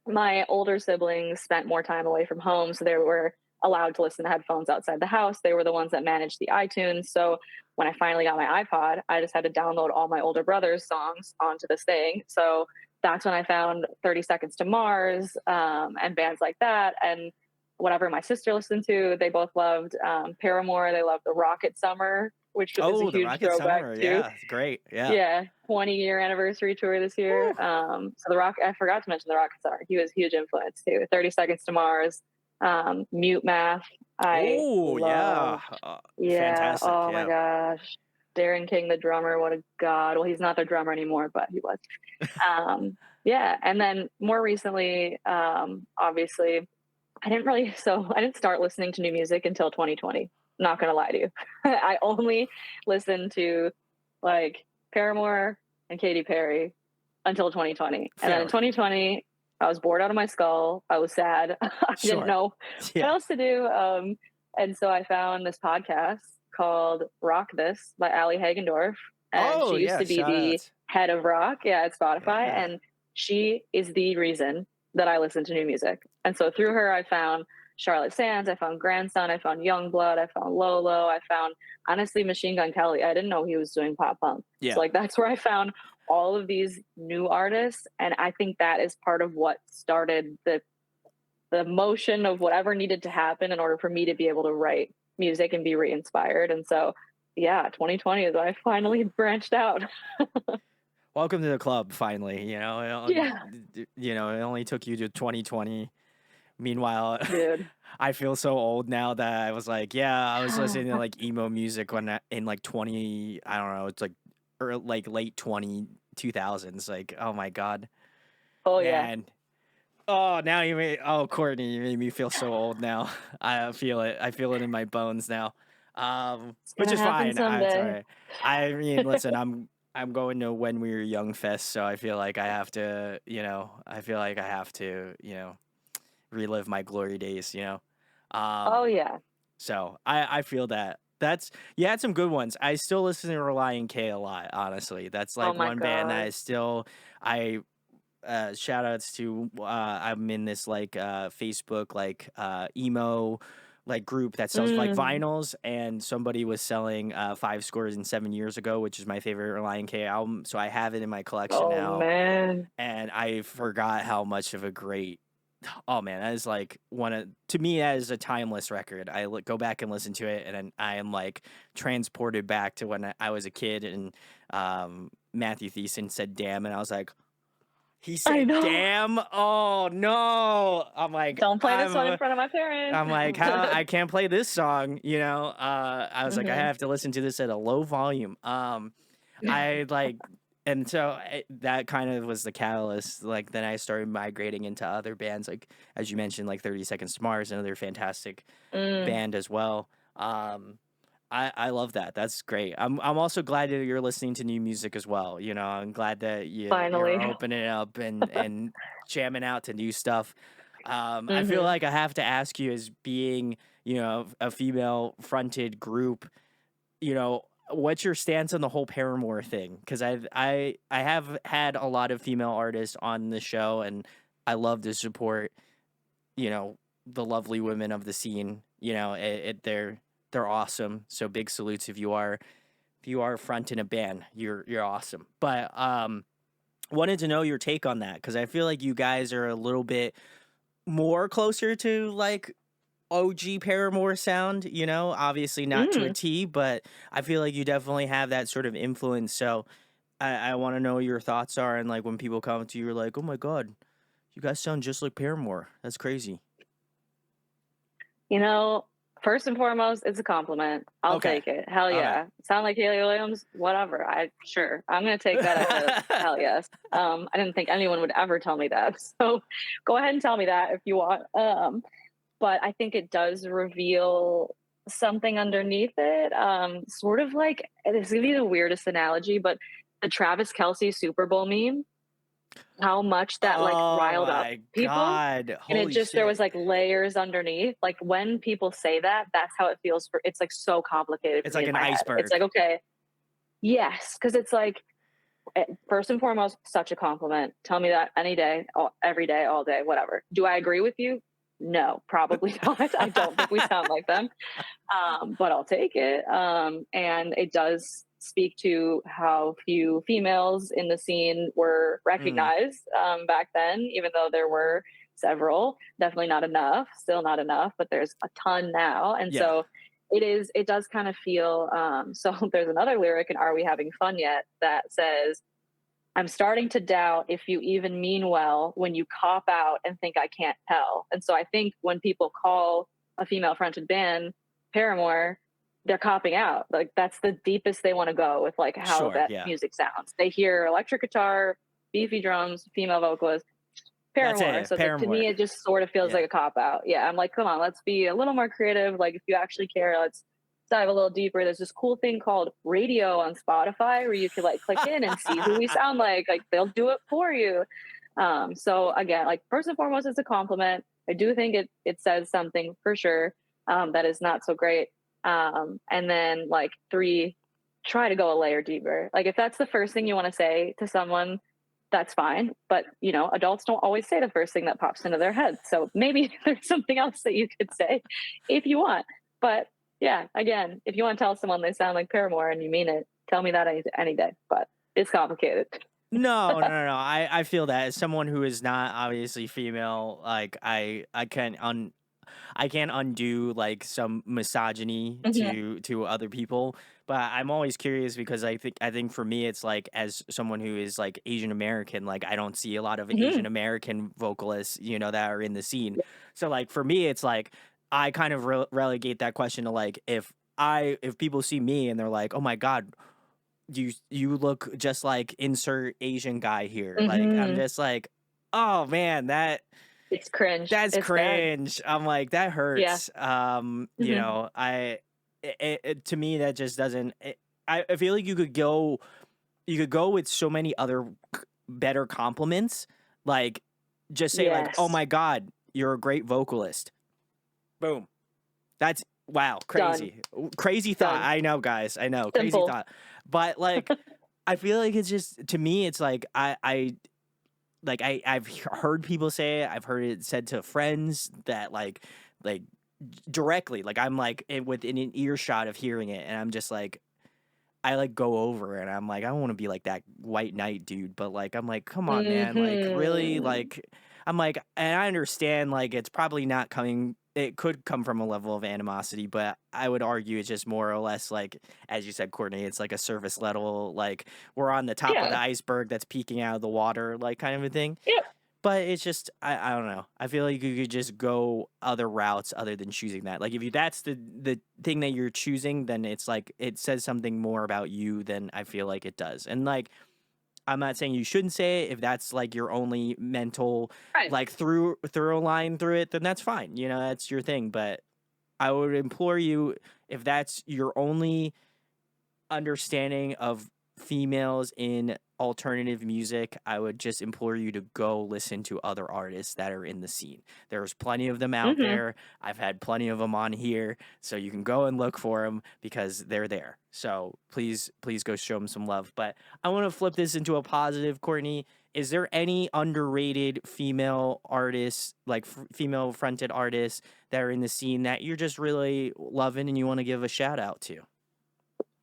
my older siblings spent more time away from home, so they were allowed to listen to headphones outside the house. They were the ones that managed the iTunes. So when I finally got my iPod, I just had to download all my older brother's songs onto this thing. So that's when I found 30 Seconds to Mars, and bands like that. And whatever my sister listened to, they both loved Paramore. They loved the Rocket Summer, which is a Oh, the huge Rocket throwback Summer. too. Yeah, it's great. Yeah. Yeah, 20-year anniversary tour this year. Woo. So the Rock, I forgot to mention the Rocket Star. He was a huge influence too. 30 Seconds to Mars, Mute Math. I Oh, yeah. loved. Yeah. Fantastic. Oh my Yeah. gosh, Darren King, the drummer. What a god. Well, he's not their drummer anymore, but he was. Yeah, and then more recently, obviously, I didn't start listening to new music until 2020. Not gonna lie to you. I only listened to like Paramore and Katy Perry until 2020. And then in Fair. 2020, I was bored out of my skull. I was sad. I didn't Sure. know what Yeah. else to do. And so I found this podcast called Rock This by Ali Hagendorf. And Oh, she used yeah. to be Shout the outs. head of rock, yeah, at Spotify. Yeah. And she is the reason that I listen to new music. And so through her, I found Charlotte Sands, I found Grandson, I found Youngblood, I found Lolo, I found honestly Machine Gun Kelly. I didn't know he was doing pop punk. So Yeah. like that's where I found all of these new artists, and I think that is part of what started the motion of whatever needed to happen in order for me to be able to write music and be re-inspired. And so yeah, 2020 is when I finally branched out. Welcome to the club, finally. Yeah, It only took you to 2020. Meanwhile, dude. I feel so old now that I was like, yeah, I was listening to like emo music in like 20, I don't know, it's like or like late 2000s. Like, oh my God, Oh yeah. man. Oh, now Courtney, you made me feel so old now. I feel it. I feel it in my bones now. It's Which gonna is happen fine. It's all someday. right. I mean, listen, I'm going to When We Were Young Fest, so I feel like I have to, relive my glory days, Oh Um, yeah. so I feel that. That's You had some good ones. I still listen to Reliant K a lot, honestly. That's Oh like my one band that god. is still I shout outs to I'm in this like Facebook like emo like group that sells like Mm. vinyls, and somebody was selling Five Scores and 7 Years Ago, which is my favorite Reliant K album, so I have it in my collection Oh now. man. And I forgot how much of a great, oh man, that is like to me that is a timeless record. Go back and listen to it, and then I am like transported back to when I was a kid, and Matthew Thiessen said damn, and I was like, he I said, know. "Damn! Oh no!" Don't play this one in front of my parents. I'm like, how I can't play this song, I was like, I Mhm. have to listen to this at a low volume. I like, and so that kind of was the catalyst. Like, then I started migrating into other bands, like as you mentioned, like 30 Seconds to Mars, another fantastic Mm. band as well. I love that. That's great. I'm also glad that you're listening to new music as well. You know, I'm glad that you're Finally. opening it up and jamming out to new stuff. I feel Mhm. like I have to ask you, as being, you know, a female fronted group, you know, what's your stance on the whole Paramore thing? Because I have had a lot of female artists on the show, and I love to support, you know, the lovely women of the scene. You know, they're awesome. So big salutes if you are fronting a band, you're awesome. But wanted to know your take on that, because I feel like you guys are a little bit more closer to like OG Paramore sound, you know, obviously not to a Mm. T, but I feel like you definitely have that sort of influence. So I want to know what your thoughts are. And like when people come to you, you're like, oh my God, you guys sound just like Paramore. That's crazy. You know, first and foremost, it's a compliment. I'll Okay. take it. Hell Okay. yeah. Sound like Haley Williams? Whatever. Sure. I'm gonna take that as a hell yes. I didn't think anyone would ever tell me that. So go ahead and tell me that if you want. But I think it does reveal something underneath it. Sort of like, this is gonna be the weirdest analogy, but the Travis Kelsey Super Bowl meme, how much that like Oh riled up my people. God. And it Holy just, there was shit. like layers underneath. Like when people say that, that's how it feels for, it's like so complicated for It's me like in an my head. It's like, iceberg. okay, yes, because it's like, first and foremost, such a compliment. Tell me that any day, every day, all day, whatever. Do I agree with you? No, probably not. I don't think we sound like them, but I'll take it. And it does speak to how few females in the scene were Mm, recognized back then, even though there were several. Definitely not enough, still not enough, but there's a ton now. And yeah. so it does kind of feel, so there's another lyric in Are We Having Fun Yet that says, I'm starting to doubt if you even mean well when you cop out and think I can't tell. And so I think when people call a female fronted band Paramore, they're copping out. Like that's the deepest they want to go with like how Sure. that Yeah. music sounds. They hear electric guitar, beefy drums, female vocalist, That's Paramore. it. So it's like to Paramore. me, it just sort of feels Yeah. like a cop out. Yeah, I'm like, come on, let's be a little more creative. Like if you actually care, let's dive a little deeper. There's this cool thing called radio on Spotify where you can like click in and see who we sound like. Like they'll do it for you. So again, like first and foremost, it's a compliment. I do think it says something for sure that is not so great. And then like three, try to go a layer deeper. Like if that's the first thing you want to say to someone, that's fine. But you know, adults don't always say the first thing that pops into their head. So maybe there's something else that you could say if you want. But yeah, again, if you want to tell someone they sound like Paramore and you mean it, tell me that any day. But it's complicated. No. I feel that as someone who is not obviously female, like I can't undo like some misogyny Hmm. to other people, but I'm always curious because I think for me it's like, as someone who is like Asian American, like I don't see a lot of Hmm. Asian American vocalists, you know, that are in the scene. So like for me it's like I kind of relegate that question to like, if people see me and they're like, "Oh my God, you look just like insert Asian guy here." Like I'm Hmm. just like, "Oh man, It's cringe. that's It's bad. cringe." I'm like, "That Yeah. hurts." You Hmm. know, to me that just doesn't. I feel like you could go with so many other better compliments. Like, just say like, "Oh Yes. my God, you're a great vocalist." Boom. That's wow, Done. crazy. Crazy thought. Done. I know, guys. I know, crazy Simple. thought. But like, I feel like it's just, to me, it's like I've heard people say it. I've heard it said to friends that like directly, like I'm like within an earshot of hearing it, and I'm just like, I like go over and I'm like, I don't want to be like that white knight dude, but like I'm like, come on, man, like really, Hmm. like I'm like, and I understand like it's probably not coming. It could come from a level of animosity, but I would argue it's just more or less like, as you said, Courtney, it's like a surface level, like we're on the top of the Yeah. iceberg that's peeking out of the water, like kind of a thing. Yep. But it's just I don't know. I feel like you could just go other routes other than choosing that. Like if you that's the thing that you're choosing, then it's like it says something more about you than I feel like it does. And like I'm not saying you shouldn't say it if that's like your only mental Right. like through line through it, then that's fine. You know, that's your thing. But I would implore you, if that's your only understanding of females in alternative music, I would just implore you to go listen to other artists that are in the scene. There's plenty of them out Mhm. there. I've had plenty of them on here, so you can go and look for them because they're there. So please go show them some love. But I want to flip this into a positive, Courtney. Is there any underrated female artists, like female fronted artists that are in the scene that you're just really loving and you want to give a shout out to?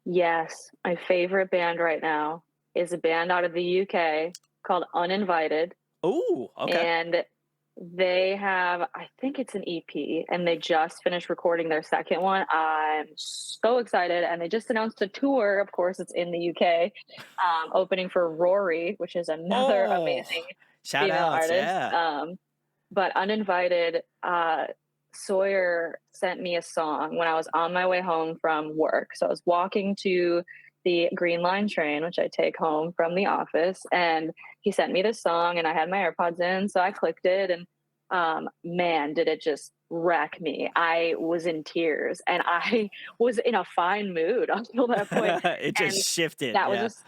Yes, my favorite band right now is a band out of the UK called Uninvited, Oh, okay. and they have, I think it's an EP, and they just finished recording their second one. I'm so excited, and they just announced a tour. Of course, it's in the UK, opening for Rory, which is another Oh, amazing shout female outs, artist. yeah. But Uninvited, Sawyer sent me a song when I was on my way home from work. So I was walking to the Green Line train, which I take home from the office, and he sent me this song, and I had my AirPods in, so I clicked it, and man, did it just wreck me. I was in tears, and I was in a fine mood until that point, It just and shifted, that was yeah. just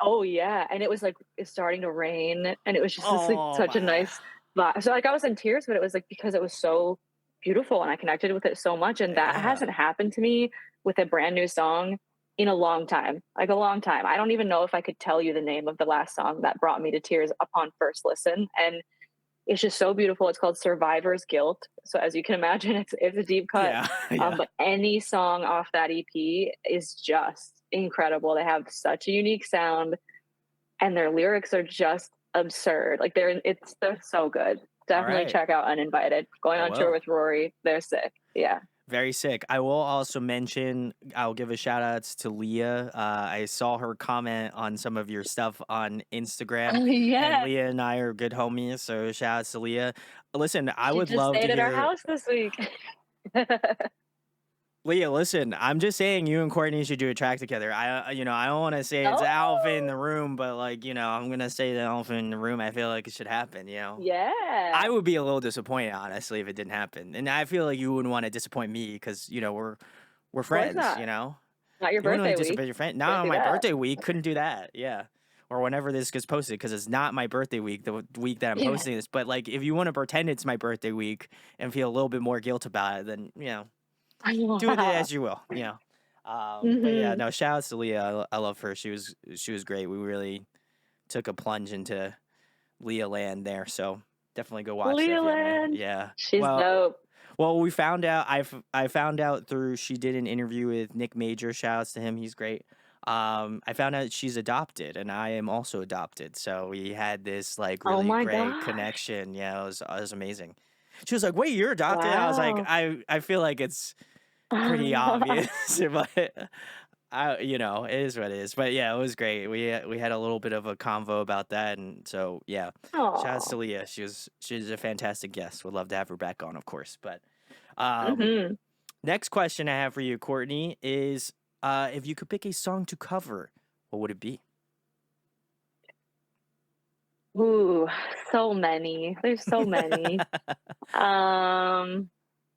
oh, yeah, and it was, like, it's starting to rain, and it was just this, like, Oh, such a my. nice vibe. So, like, I was in tears, but it was, like, because it was so beautiful, and I connected with it so much, and that Yeah. hasn't happened to me with a brand new song in a long time, like, a long time. I don't even know if I could tell you the name of the last song that brought me to tears upon first listen, and it's just so beautiful. It's called Survivor's Guilt. So, as you can imagine, it's a deep cut, Yeah, yeah. but any song off that EP is just incredible. They have such a unique sound, and their lyrics are just absurd. Like they're so good. Definitely Alright, check out Uninvited. Going I on tour will. with Rory, they're sick. Yeah. Very sick. I will also mention, I'll give a shout outs to Leah. I saw her comment on some of your stuff on Instagram, and Yeah. Leah and I are good homies, so shout outs to Leah. Listen, I She would just love to stayed at our hear. house this week. Leah, listen, I'm just saying you and Courtney should do a track together. I don't want to say it's the elephant in Oh, the room, but like, I'm gonna say the elephant in the room. I feel like it should happen. I yeah. would be a little disappointed, honestly, if it didn't happen, and I feel like you wouldn't want to disappoint me because we're Of course friends. not. Not your You wouldn't want birthday to week. disappoint your friend. Not Can't on do my that. birthday week, couldn't do that. Yeah, or whenever this gets posted, because it's not my birthday week, the week that I'm Yeah. posting this. But like, if you want to pretend it's my birthday week and feel a little bit more guilt about it, then do with it Wow. as you will. But yeah, Hmm. no, shout outs to Leah. I love her. She was great. We really took a plunge into Leah land there. So definitely go watch that if you haven't. Leland. Yeah. She's Well, dope. we found out. I found out through she did an interview with Nick Major. Shout outs to him. He's great. I found out she's adopted, and I am also adopted. So we had this like Oh really my great gosh. connection. Yeah, it was amazing. She was like, "Wait, you're adopted?" I was like, Wow. "I feel like it's pretty obvious, but it is what it is." But yeah, it was great. We had a little bit of a convo about that, and so yeah, shout out Oh. to Leah. She's a fantastic guest. Would love to have her back on, of course. But um, Mhm. next question I have for you, Courtney, is if you could pick a song to cover, what would it be? Ooh, so many. There's so many. Um,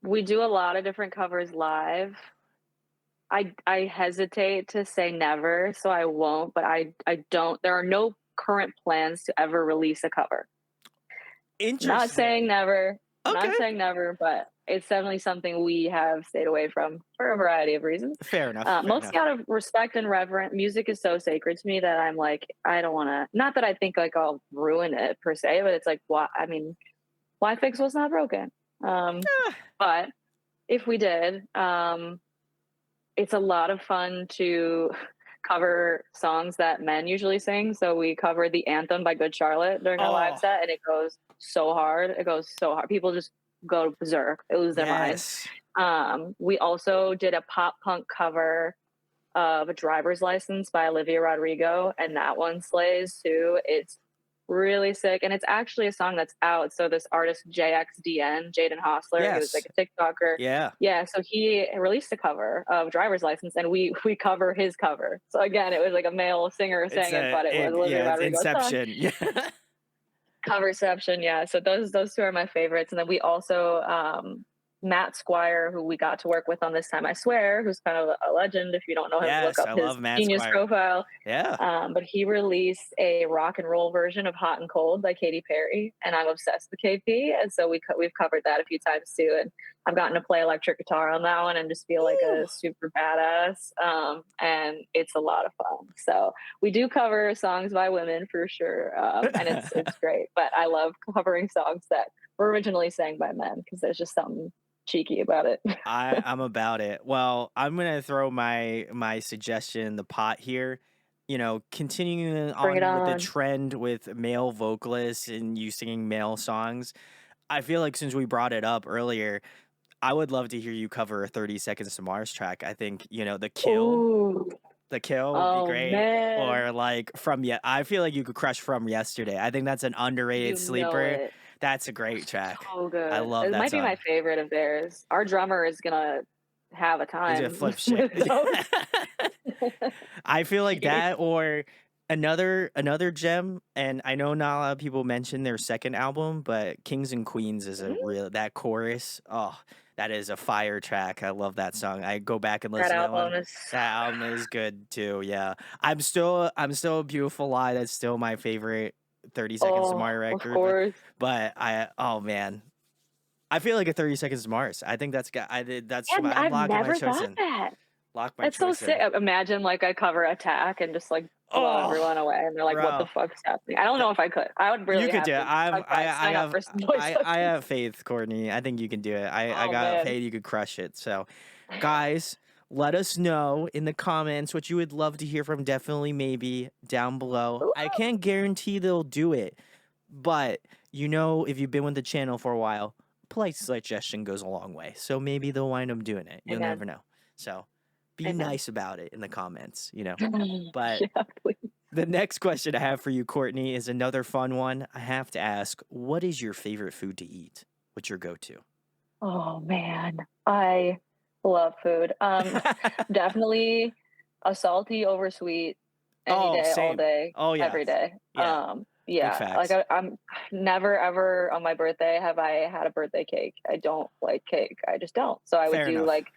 we do a lot of different covers live. I hesitate to say never, so I won't, but I don't there are no current plans to ever release a cover. Not saying Interesting. never, not Okay. saying never, but it's definitely something we have stayed away from for a variety of reasons. Fair enough. Fair Mostly enough. out of respect and reverence. Music is so sacred to me that I'm like, I don't want to. Not that I think like I'll ruin it per se, but it's like, why? I mean, why fix what's not broken? Um, but if we did, it's a lot of fun to cover songs that men usually sing. So we covered the anthem by Good Charlotte during our live Oh, set, and it goes so hard. It goes so hard. People just go berserk. They lose their mind. yes. We also did a pop punk cover of a driver's license by Olivia Rodrigo, and that one slays too. It's really sick, and it's actually a song that's out. So this artist JXDN, Jaden Hossler, he was like Yes. a TikToker. Yeah. Yeah, so he released a cover of Driver's License, and we cover his cover. So again, it was like a male singer It's sang it, but it was Olivia yeah, it's Rodrigo's song. Inception. Yeah. Coverception, yeah. So those two are my favorites, and then we also Matt Squire, who we got to work with on This Time I Swear, who's kind of a legend. If you don't know him, look Yes, up I his love Matt Genius Squire. profile. Yeah. But he released a rock and roll version of Hot and Cold by Katy Perry, and I'm obsessed with KP. And so we've covered that a few times too. And I've gotten to play electric guitar on that one and just feel like Woo! a super badass. And it's a lot of fun. So we do cover songs by women for sure, and it's great. But I love covering songs that were originally sang by men because there's just something cheeky about it. I'm about it. Well, I'm gonna throw my suggestion in the pot here. You know, continuing Bring it on with the on. trend with male vocalists and you singing male songs. I feel like since we brought it up earlier, I would love to hear you cover a 30 Seconds to Mars track. I think, you know, Ooh, The Kill would be oh great. man, Or like I feel like you could crush From Yesterday. I think that's an underrated you know sleeper. it. That's a great track. So I good. love It that might be my song. favorite of theirs. Our drummer is gonna have a He's a time flip shit. with those. I feel like He- that or another gem, and I know not a lot of people mention their second album, but Kings and Queens is a Mhm. real that chorus. Oh, that is a fire track. I love that song. I go back and That listen to that one. album is so That album is good too. Yeah. I'm still a Beautiful Lie. That's still my favorite 30 Seconds to oh, Mars of record. course. But oh man. I feel like a 30 Seconds to Mars. I think that's And why I'm I've locking my never choice thought in. that. Lock my That's so choice sick. in. Imagine like I cover Attack and just like blow Oh, everyone away, and they're like, "What the bro. fuck's happening?" I don't know if I could. I would You really could have do it. to. I'd probably sign up for some voice I lessons. have faith, Courtney. I think you can do it. I Oh got man. faith you could crush it. So, guys, let us know in the comments what you would love to hear from Definitely Maybe down below. I Ooh, can't guarantee they'll do it, but you know, if you've been with the channel for a while, polite suggestion goes a long way. So maybe they'll wind up doing it. You'll amen. never know. So, be Amen. nice about it in the comments, you know. But Yeah, please. the next question I have for you, Courtney, is another fun one. I have to ask, what is your favorite food to eat? What's your go-to? Oh man, I love food. Definitely a salty over sweet any Oh, day, all same. day, Oh, every yes. day. Yeah, big Yeah, like facts. I'm never ever on my birthday have I had a birthday cake. I don't like cake. I just don't. So I would Fair do enough. like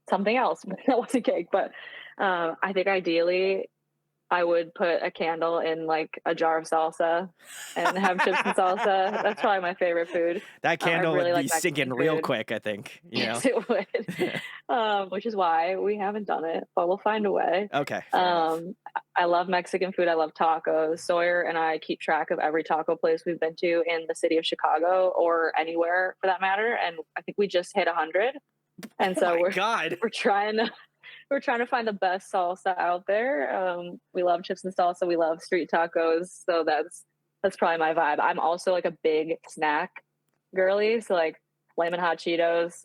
something else, but that wasn't cake. But I think ideally I would put a candle in like a jar of salsa and have chips and salsa. That's probably my favorite food. That I candle really would be like Mexican sinking real food. quick, I think, you know? Yes, it would. Which is why we haven't done it, but we'll find a way. Okay, fair enough. I love Mexican food. I love tacos. Sawyer and I keep track of every taco place we've been to in the city of Chicago or anywhere for that matter. And I think we just hit 100. And Oh so my we're god. we're trying to we're trying to find the best salsa out there. We love chips and salsa. We love street tacos. So that's probably my vibe. I'm also like a big snack girly. So like flaming hot Cheetos,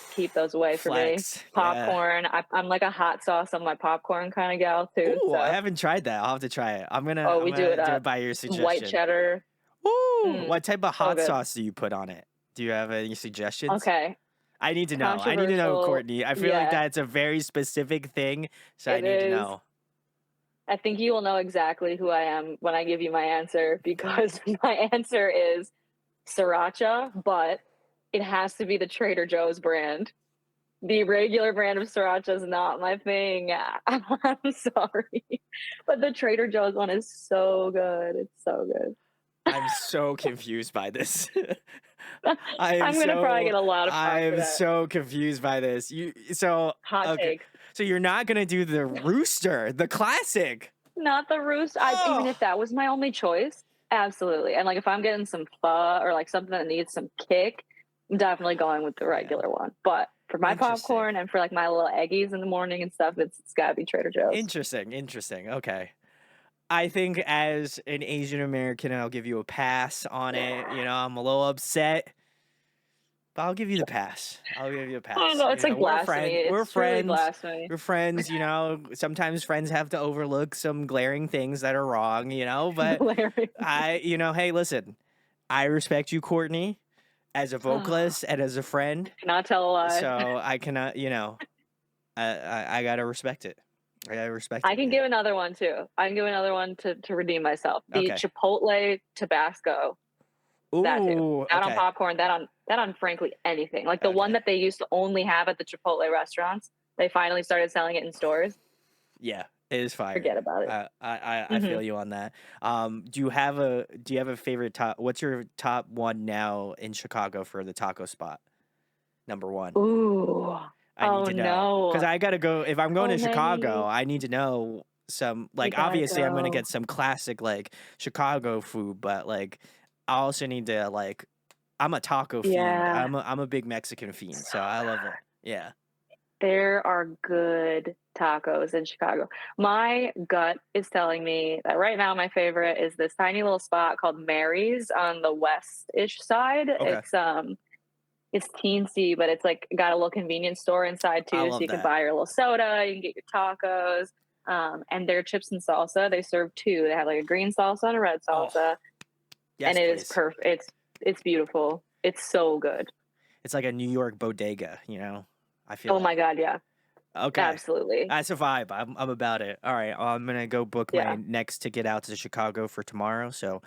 keep those away from me. Flex. Yeah. Popcorn. I'm like a hot sauce on my popcorn kind of gal too. Ooh, I So haven't tried that. I'll have to try it. oh, I'm we do gonna it do up. it by your Some white suggestion. cheddar. Ooh, Mm, what type of so hot good. sauce do you put on it? Do you have any suggestions? Okay. I need to know. I need to know, Controversial. Courtney. I feel like Yeah, that's a very specific thing, so I it need to is. know. I think you will know exactly who I am when I give you my answer because my answer is sriracha, but it has to be the Trader Joe's brand. The regular brand of sriracha is not my thing. I'm sorry. But the Trader Joe's one is so good. It's so good. I'm so confused by this. I am I'm going to probably so get a lot of flack for I'm that. so confused by this. Hot Okay. take. So you're not gonna do the rooster, the classic. Not the roost. I mean, Oh, if that was my only choice, absolutely. And like if I'm getting some pho or like something that needs some kick, I'm definitely going with the yeah. regular one. But for my Interesting. popcorn and for like my little eggies in the morning and stuff, it's gotta be Trader Joe's. Interesting. Okay. I think as an Asian American, I'll give you a pass on it. You know, I'm a little upset, but I'll give you the pass. I'll give you a I pass. know You it's know, like blasphemy. We're It's truly friends. blasphemy. We're friends, you know. Sometimes friends have to overlook some glaring things that are wrong, you know, but Glaring. hey, listen. I respect you, Courtney, as a vocalist and as a friend. Cannot tell a lie. So I cannot, I gotta respect it. I gotta respect I it, can man. give another one too. I can give another one to redeem myself. The Okay. Chipotle Tabasco. That too. Ooh, That on okay. popcorn, that on frankly anything. Like the one Okay. that they used to only have at the Chipotle restaurants, they finally started selling it in stores. Yeah, it is fire. Forget about it. I Mhm. feel you on that. Do you have a favorite top what's your top 1 now in Chicago for the taco spot? Number 1. Ooh. I need Oh, to know because no. I gotta go if I'm going So to Chicago, many. I need to know some You like, gotta obviously, I'm gonna go. get some classic, like, Chicago food, but, like, I also need to, like I'm a taco fiend. Yeah. I'm a big Mexican fiend, So so I love it. Yeah. there are good tacos in Chicago. My gut is telling me that right now my favorite is this tiny little spot called Mary's on the west-ish side. Okay. It's teensy, but it's like got a little convenience store inside I too, so love you can that. buy your little soda, you can get your tacos, and their chips and salsa, they serve 2. They have like a green salsa and a red Oh, salsa, and yes, it is please. perfect. It's beautiful. It's so good. It's like a New York bodega, you know? I feel Oh like. my god, yeah, Okay. absolutely, That's a vibe. I'm about it. Alright, I'm gonna go book my yeah, next ticket out to Chicago for tomorrow, so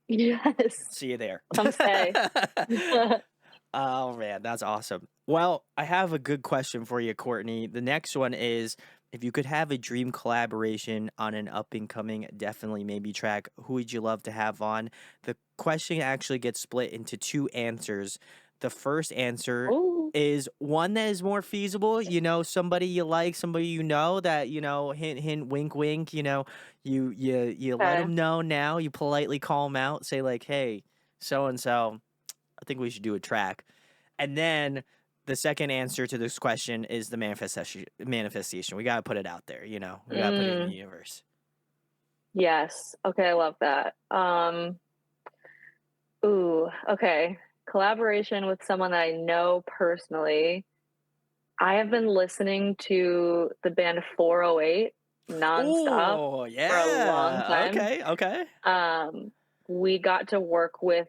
yes. see you there. Come stay. Oh man, that's awesome. Well, I have a good question for you, Courtney. The next one is if you could have a dream collaboration on an up and coming, definitely maybe track, who would you love to have on? The question actually gets split into 2 answers. The first answer Oh, is one that is more feasible, somebody you like, somebody that, hint hint wink wink, you let okay. them know now, you politely call them out, say like, "Hey, so and so, I think we should do a track." And then the second answer to this question is the manifestation. We gotta put it out there, We gotta put it in the Mm, universe. yes. Okay, I love that. Ooh, okay. Collaboration with someone that I know personally. I have been listening to the band 408 nonstop Oh, for a long yeah. time. Okay, okay. Um, we got to work with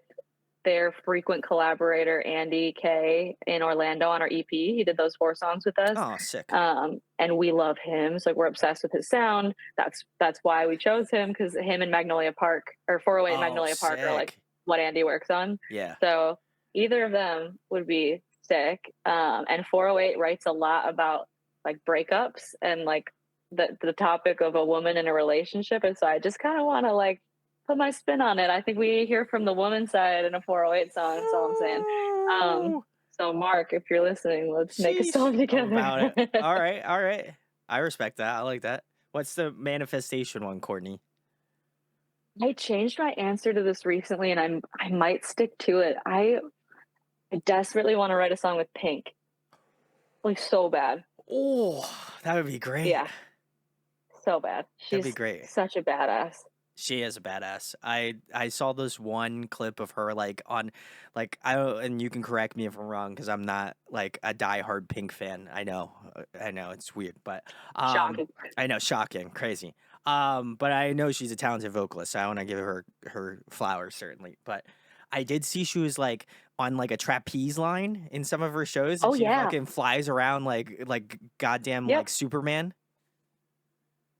their frequent collaborator Andy K in Orlando on our EP. He did those 4 songs with us. Oh, sick. And we love him. So like, we're obsessed with his sound. That's why we chose him because him and Magnolia Park or 408 and Oh, Magnolia Park are like sick. what Andy works on. Yeah. So either of them would be sick. And 408 writes a lot about like breakups and like the topic of a woman in a relationship. And so I just kind of want to like put my spin on it. I think we hear from the woman side in a 408 song. That's all I'm saying. Um, Ooh, so Mark, if you're listening, let's make a sheesh. song I'm together. about it. All right, all right. I respect that. I like that. What's the manifestation one, Courtney? I changed my answer to this recently, and I might stick to it. I desperately want to write a song with Pink, like so bad. Oh, that would be great. Yeah, so bad. That'd be She's great. such a badass. She is a badass. I saw this one clip of her like on like I don't and you can correct me if I'm wrong because I'm not like a diehard Pink fan. I know it's weird, but Shocking. I know shocking, crazy. But I know she's a talented vocalist, so I want to give her flowers certainly. But I did see she was like on like a trapeze line in some of her shows, and Oh she yeah. fucking flies around like goddamn Yep. like Superman.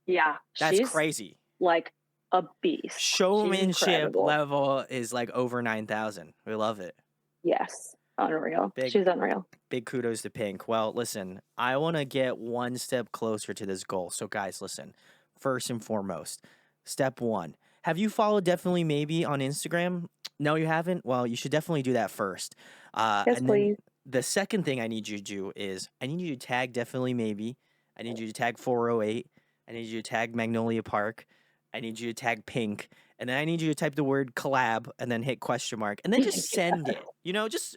Yeah. That's She's crazy. like a beast. She's Showmanship incredible. level is like over 9,000. We love it. Yes. Unreal. Big She's unreal. big kudos to Pink. Well, listen, I want to get one step closer to this goal. So guys, listen. First and foremost, step 1. Have you followed Definitely Maybe on Instagram? No, you haven't? Well, you should definitely do that first. Yes, And then please. the second thing I need you to do is I need you to tag Definitely Maybe. I need you to tag 408. I need you to tag Magnolia Park. I need you to tag Pink. And then I need you to type the word collab and then hit question mark and then just send it. Just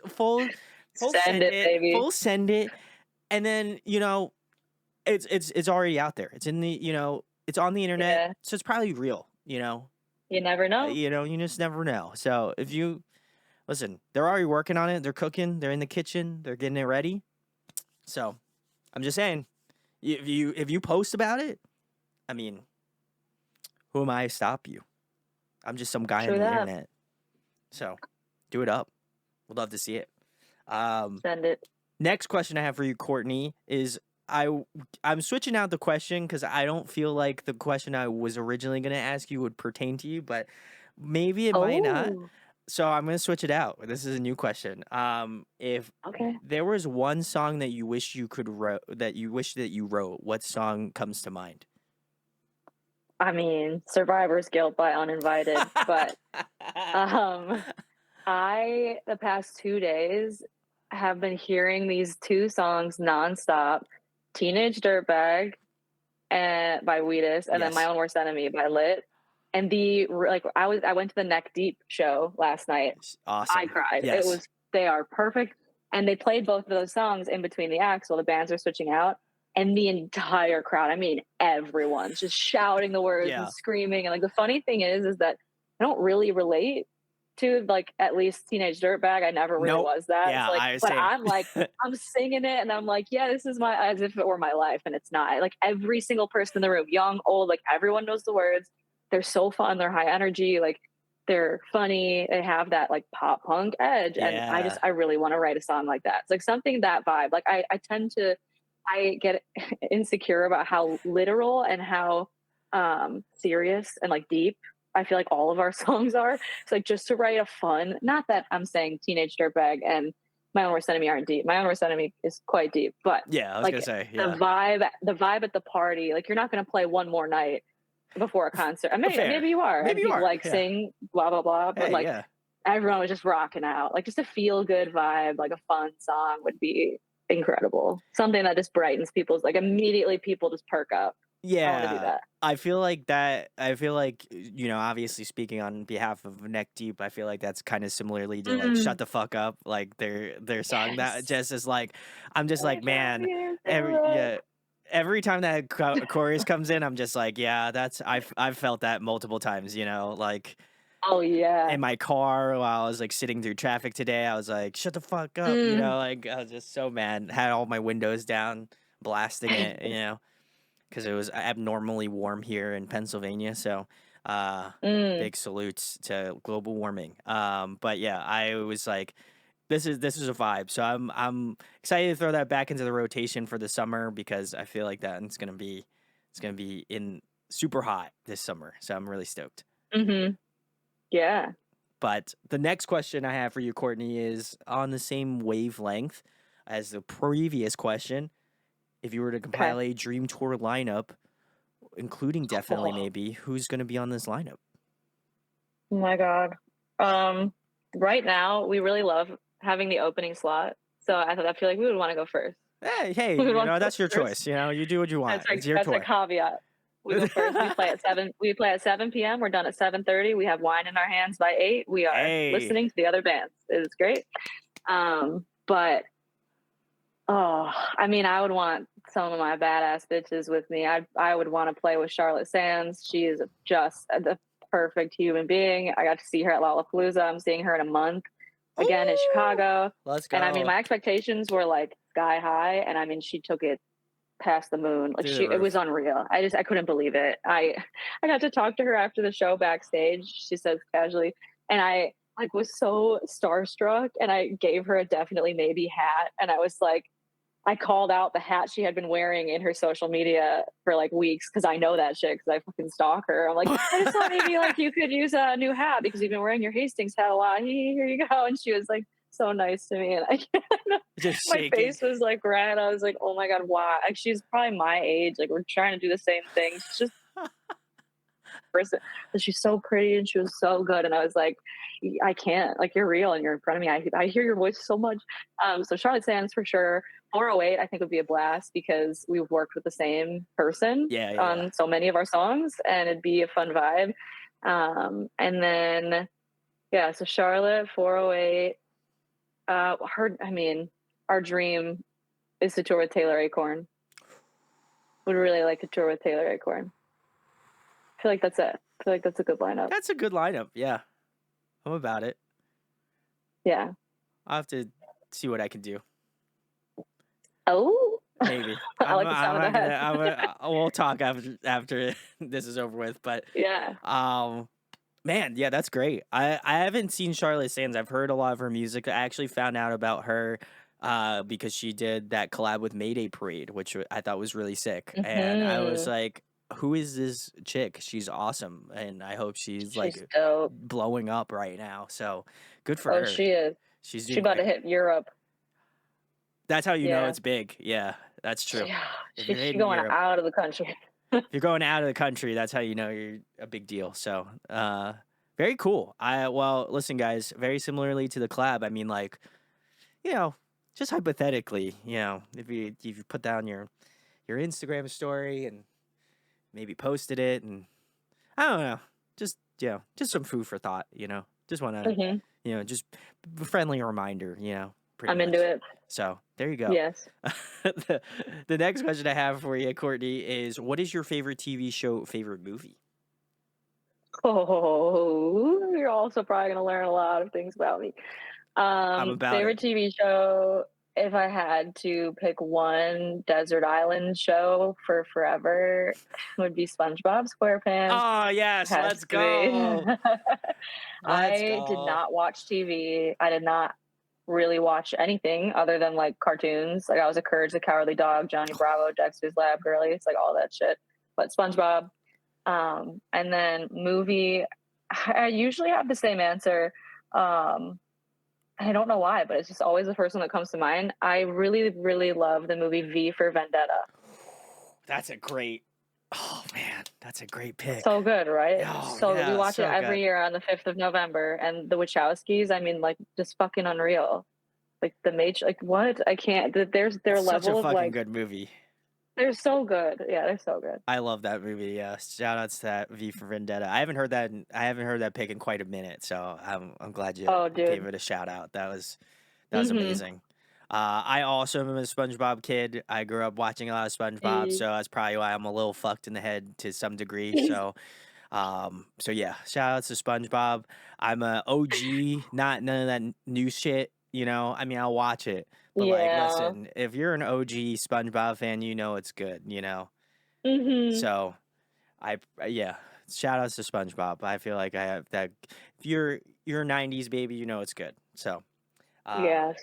Send it, baby. full send it. And then, it's already out there. It's in the, it's on the internet. Yeah. So it's probably real. You never know. You just never know. So if you listen, they're already working on it. They're cooking. They're in the kitchen. They're getting it ready. So I'm just saying, if you post about it, I mean, who am I to stop you? I'm just some guy on True the that. internet. So do it up. Would love to see it. Um, Send it. Next question I have for you, Courtney, is I'm switching out the question because I don't feel like the question I was originally going to ask you would pertain to you, but maybe it might not. Oh. So I'm gonna switch it out. This is a new question. If Okay. there was one song that you wish you could wrote that you wish that you wrote, what song comes to mind? I mean, Survivor's Guilt by Uninvited, but, um, I the past 2 days have been hearing these 2 songs nonstop, Teenage Dirtbag by Wheatus, and then My Yes. Own Worst Enemy by Lit, and I went to the Neck Deep show last night. I Awesome. cried. It Yes. was They are perfect, and they played both of those songs in between the acts while the bands are switching out, and the entire crowd, I mean, everyone's just shouting the words and Yeah. screaming, and, like, the funny thing is that I don't really relate to, like, at least Teenage Dirtbag. I never really Nope. was that, Yeah, so, like, I but same. I'm singing it, and I'm like, "Yeah, this is my," as if it were my life, and it's not. Like, every single person in the room, young, old, like, everyone knows the words. They're so fun, they're high energy, like, they're funny, they have that, like, pop punk edge, and Yeah. I really wanna write a song like that. It's like something that vibe. Like, I get insecure about how literal and how, serious and, like, deep I feel like all of our songs are. It's like just to write a fun, not that I'm saying Teenage Dirtbag and My Own Worst Enemy aren't deep. My Own Worst Enemy is quite deep, but, Yeah, I was gonna like, say, yeah. the vibe at the party, like, you're not gonna play One More Night before a concert. I mean, Fair. maybe you are, Maybe and you people, are. like, Yeah. sing blah, blah, blah, but, Hey, like, yeah. everyone was just rocking out. Like, just a feel-good vibe, like a fun song would be incredible. Something that just brightens people's, like, immediately people just perk up. I wanna do Yeah. that. I feel like, obviously speaking on behalf of Neck Deep, I feel like that's kind of similarly to like Mm, Shut the Fuck Up, like their song that yes. just is like I'm just like, man, You every do it. yeah, every time that chorus comes in, I'm just like, yeah, that's I've felt that multiple times, like Oh, yeah. in my car while I was like sitting through traffic today, I was like, shut the fuck up, Mm. like I was just so mad, had all my windows down, blasting it, because it was abnormally warm here in Pennsylvania. So, Mm, big salutes to global warming. But yeah, I was like, this is a vibe. So I'm excited to throw that back into the rotation for the summer because I feel like that it's gonna be in super hot this summer. So I'm really stoked. mhm. Yeah. But the next question I have for you, Courtney, is on the same wavelength as the previous question. If you were to Okay. compile a dream tour lineup, including definitely Oh, maybe, who's gonna be on this lineup? my god. Um, right now, we really love having the opening slot, so I feel like we would wanna go first. Hey, We would want to go that's your first. choice. You do what you want. It's your That's a tour. caveat. We go first. We play at 7 p.m. We're done at 7:30. We have wine in our hands by 8. We are Hey, listening to the other bands. It is great. But oh, I mean, I would want some of my badass bitches with me. I would want to play with Charlotte Sands. She is just the perfect human being. I got to see her at Lollapalooza. I'm seeing her in a month again in ooh, Chicago. let's And I mean, go my expectations were like sky high, and I mean, she took it past the moon. Like through the it was roof. unreal. I couldn't believe it. I got to talk to her after the show backstage. She says casually, and I like was so starstruck, and I gave her a definitely maybe hat, and I was like, I called out the hat she had been wearing in her social media for like weeks because I know that shit because I fucking stalk her. I'm like, I just thought maybe like you could use a new hat because you've been wearing your Hastings hat a lot. Here you go. And she was like so nice to me, and Just my shaking. face was like red. I was like, oh my god, why? Like she's probably my age. Like we're trying to do the same thing. She's just person, but she's so pretty and she was so good. And I was like, I can't. Like you're real and you're in front of me. I hear your voice so much. So Charlotte Sands for sure. 408 I think would be a blast because we've worked with the same person Yeah, yeah, yeah. on so many of our songs, and it'd be a fun vibe. And then yeah, so Charlotte 408. I mean, our dream is to tour with Taylor Acorn. Would really like to tour with Taylor Acorn. I feel like that's it. I feel like that's a good lineup. That's a good lineup. Yeah, I'm about it. Yeah. I'll have to see what I can do. Oh, Maybe. I I'm like the I'm sound of not that. gonna. We'll talk after this is over with. But Yeah. um, man, yeah, that's great. I haven't seen Charlotte Sands. I've heard a lot of her music. I actually found out about her because she did that collab with Mayday Parade, which I thought was really sick. And I was Mhm. like, who is this chick? She's awesome, and I hope she's She's like dope. blowing up right now. So good for Oh, her. she is. She's She doing about to great. hit Europe. That's how you know Yeah. it's big. Yeah, that's true. Yeah. If She you're she hitting going Europe, out of the country. if you're going out of the country, that's how you know you're a big deal. So, very cool. Well, listen, guys. Very similarly to the collab. I mean, like, you know, just hypothetically, if you put down your Instagram story and maybe posted it, and I don't know, just some food for thought. Just want to, Mhm. just a friendly reminder. Pretty I'm into much. it. So there you go. Yes. The next question I have for you, Courtney, is what is your favorite TV show, favorite movie? Oh, you're also probably gonna learn a lot of things about me. I'm about it. Favorite TV show, if I had to pick one desert island show for forever, would be SpongeBob SquarePants. Oh, yes. Has Let's to be. go. Let's I did go. not watch TV. I did not really watch anything other than like cartoons. Like I was a Courage the Cowardly Dog, Johnny Bravo, Dexter's Lab Girlies, like all that shit. But SpongeBob. And then movie, I usually have the same answer. Um, I don't know why, but it's just always the first one that comes to mind. I really, really love the movie V for Vendetta. That's a great, oh, man. That's a great pick. So good, right? Oh, So we yeah. watch it So every good. year on the 5th of November. And the Wachowskis, I mean, like, just fucking unreal. Like, the Mage, like, what? I can't, there's their Such a level of, fucking like, good movie. they're so good. Yeah, they're so good. I love that movie. Yeah, shout outs to that V for Vendetta. I haven't heard that pick in quite a minute, so I'm glad you Oh, gave dude. it a shout out. That was Mm-hmm. amazing. I also am a SpongeBob kid. I grew up watching a lot of SpongeBob, so that's probably why I'm a little fucked in the head to some degree. So yeah, shout outs to SpongeBob. I'm a OG, not none of that new shit. I mean, I'll watch it, but like, Yeah. listen, if you're an OG SpongeBob fan, you know it's good. Mm-hmm. So yeah, shout outs to SpongeBob. I feel like I have that. If you're a '90s baby, you know it's good. So, uh, Yes.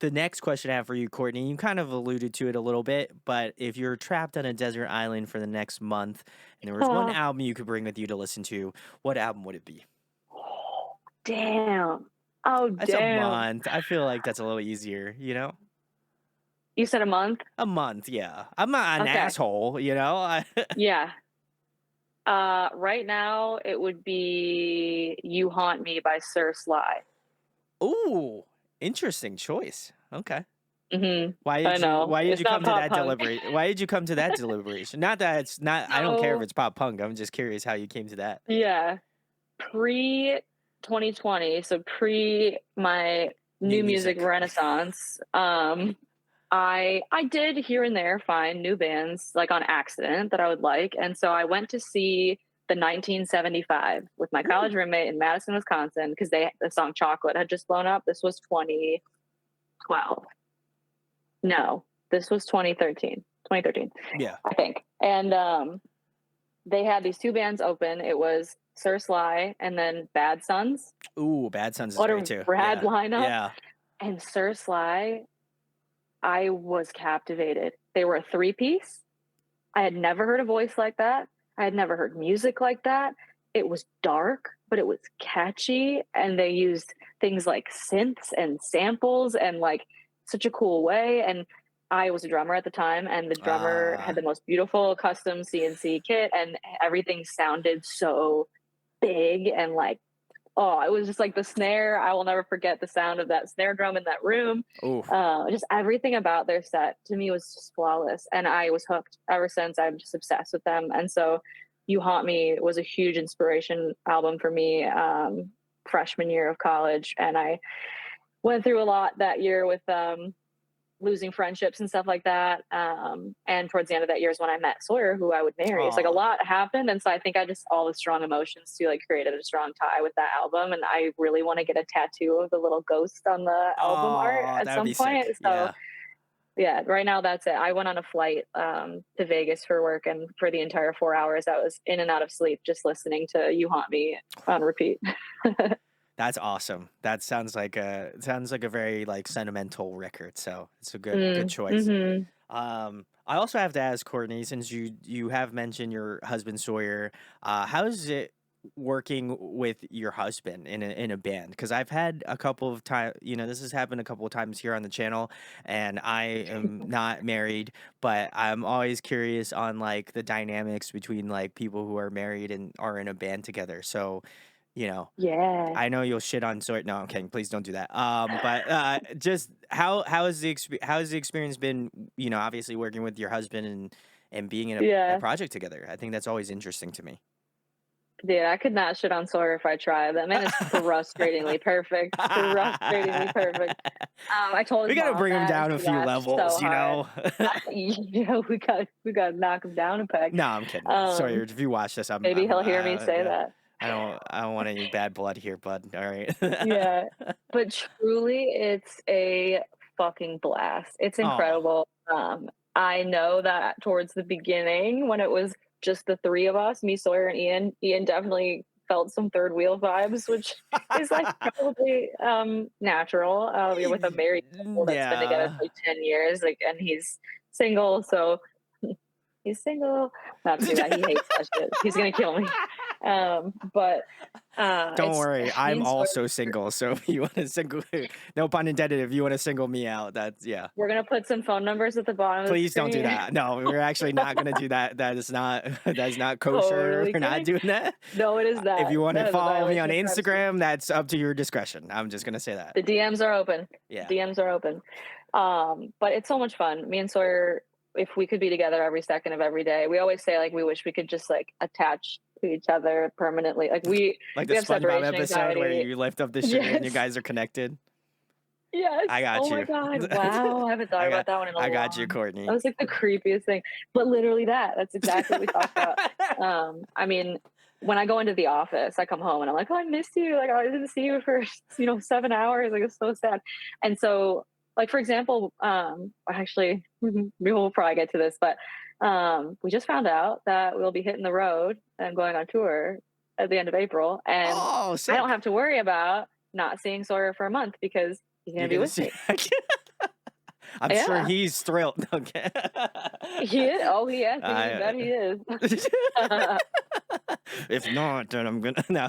the next question I have for you, Courtney, you kind of alluded to it a little bit, but if you're trapped on a desert island for the next month, and there was one Oh, album you could bring with you to listen to, what album would it be? damn. Oh, That's a damn. month. I feel like that's a little easier. You said a month? A month, yeah. I'm not an Okay. asshole. Yeah. Right now it would be "You Haunt Me" by Sir Sly. Ooh, interesting choice. Okay. Mhm. Why I did you know. why did It's you not come to pop that punk. why did you come to that deliberation? Not that it's not I don't care if So, it's pop punk. I'm just curious how you came to that. yeah, pre-2020, so pre my New new music music. renaissance, I did here and there find new bands, like, on accident that I would like, and so I went to see the 1975 with my Ooh. college roommate in Madison, Wisconsin, because the song "Chocolate" had just blown up. This was 2012. No, this was 2013, Yeah. I think. And they had these two bands open. It was Sir Sly and then Bad Sons. Ooh, Bad Sons is What great a too. rad Yeah. lineup. Yeah. And Sir Sly, I was captivated. They were a three-piece. I had never heard a voice like that. I had never heard music like that. It was dark, but it was catchy. And they used things like synths and samples and like such a cool way. And I was a drummer at the time, and the drummer had Uh the most beautiful custom CNC kit, and everything sounded so big and like, oh, it was just like the snare. I will never forget the sound of that snare drum in that room. oof. Just everything about their set to me was just flawless, and I was hooked ever since. I'm just obsessed with them, and so "You Haunt Me" was a huge inspiration album for me, freshman year of college, and I went through a lot that year with losing friendships and stuff like that. And towards the end of that year is when I met Sawyer, who I would marry. It's like a Oh. lot happened. And so I think I just, all the strong emotions to like created a strong tie with that album. And I really want to get a tattoo of the little ghost on the album art Oh, at that would some be point. sick. So Yeah. yeah, right now that's it. I went on a flight to Vegas for work. And for the entire 4 hours, I was in and out of sleep, just listening to "You Haunt Me" on repeat. That's awesome. That sounds like a very, like, sentimental record, so it's a good choice. Mhm. I also have to ask Courtney, since you have mentioned your husband Sawyer, how is it working with your husband in a band? Because I've had a couple of times, this has happened a couple of times here on the channel, and I am not married, but I'm always curious on like the dynamics between like people who are married and are in a band together. So, you know, Yeah. I know you'll shit on Sawyer. No, I'm kidding. Please don't do that. But just how has the experience been? Obviously working with your husband and being in a Yeah. project together. I think that's always interesting to me. Dude, I could not shit on Sawyer if I tried. That man is frustratingly perfect. Frustratingly perfect. I told We his got to mom bring him that, and down a she few laughed so levels, you hard. know. We got to knock him down a peg. No, I'm kidding. Sawyer, Um, if you watch this, maybe he'll hear me say yeah. that. I don't want any bad blood here, bud. All right. Yeah, but truly, it's a fucking blast. It's Oh. incredible. I know that towards the beginning, when it was just the 3 of us, me, Sawyer, and Ian definitely felt some third wheel vibes, which is, like, probably, natural. You're with a married couple that's been together Yeah. for, like, 10 years, like, and he's single, so he's single. No, I'm just kidding, he hates that shit. He's gonna kill me. But, Don't it's worry, me I'm and Sawyer. also single, so if you wanna single no pun intended, if you wanna single me out, that's yeah. We're gonna put some phone numbers at the bottom of the Please don't do screen. that. No, we're actually not gonna do that. That is not that is not kosher. Totally We're not kidding. doing that. No, it is If that. you wanna That is a follow me on violation of privacy. Instagram, that's up to your discretion. I'm just gonna say that. The DMs are open. Yeah. DMs are open. But it's so much fun. Me and Sawyer, if we could be together every second of every day, we always say like we wish we could just like attach to each other permanently. Like Like the we have SpongeBob separation episode where anxiety. you lift up the shirt and you Yes. guys are connected. Yes. I got Oh my you. God. Wow. I haven't thought I got about that one in a I got you, that Courtney. was like the creepiest thing. But literally that. That's exactly what we talked about. I mean, when I go into the office, I come home and I'm like, oh, I missed you. Like, I didn't see you for 7 hours. Like, it's so sad. And so, like for example, actually, we'll probably get to this, but we just found out that we'll be hitting the road and going on tour at the end of April, and Oh, I don't sick. have to worry about not seeing Sawyer for a month because he's gonna You're be gonna with see me. I'm sure Yeah, he's thrilled. Okay. he is. Oh, he is. You I bet he is. if not, then I'm gonna no.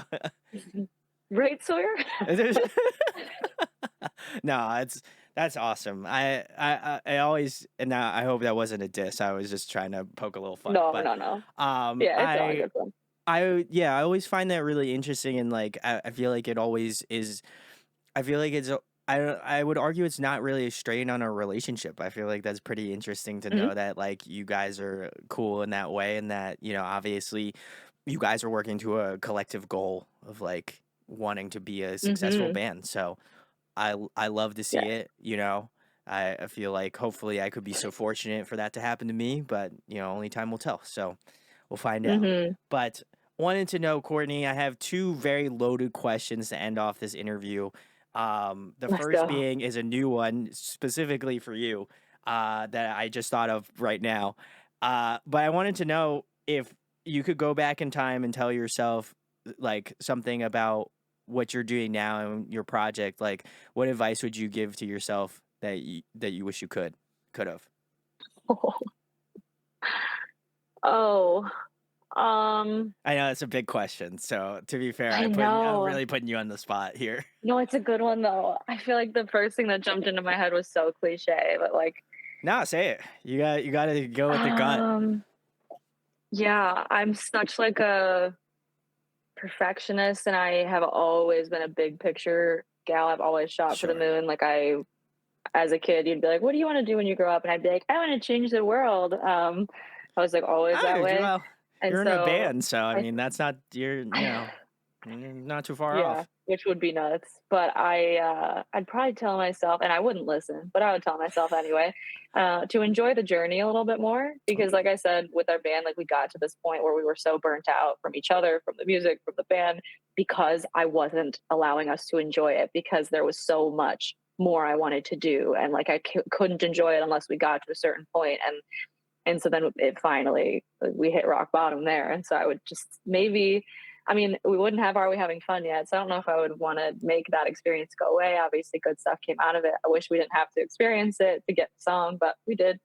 Right, Sawyer? No, that's awesome. I always and now I hope that wasn't a diss. I was just trying to poke a little fun, No, but no, no. um, Yeah, it's all I good fun. I always find that really interesting, and like I feel like it always is. I feel like I would argue it's not really a strain on a relationship. I feel like that's pretty interesting to Mhm, know that like you guys are cool in that way, and that obviously you guys are working to a collective goal of like wanting to be a successful mhm. band. So I love to see Yeah. it. I feel like hopefully I could be so fortunate for that to happen to me, but only time will tell. So we'll find out. Mhm. But wanted to know, Courtney, I have two very loaded questions to end off this interview. The Let's first go. being is a new one specifically for you, that I just thought of right now. But I wanted to know if you could go back in time and tell yourself like something about what you're doing now and your project. Like, what advice would you give to yourself that you wish you could have? Oh, um, I know it's a big question. So to be fair, I I'm know. really putting you on the spot here. No, it's a good one though. I feel like the first thing that jumped into my head was so cliche, but like, No, say it. You got to go with the gut. um, yeah, I'm such like a perfectionist, and I have always been a big picture gal. I've always shot for the Sure. moon. Like as a kid, you'd be like, "What do you want to do when you grow up?" And I'd be like, "I want to change the world." I was like always that Oh, way, well, and you're in a so band, so I I, mean that's not you're not too far yeah, off. which would be nuts. But I'd probably tell myself, and I wouldn't listen, but I would tell myself anyway, to enjoy the journey a little bit more. Because, Okay. like I said, with our band, like we got to this point where we were so burnt out from each other, from the music, from the band, because I wasn't allowing us to enjoy it because there was so much more I wanted to do, and like I couldn't enjoy it unless we got to a certain point, and so then it finally we hit rock bottom there, and so I would just maybe. I mean, we wouldn't have Are We Having Fun yet, so I don't know if I would want to make that experience go away. Obviously, good stuff came out of it. I wish we didn't have to experience it to get the song, but we did.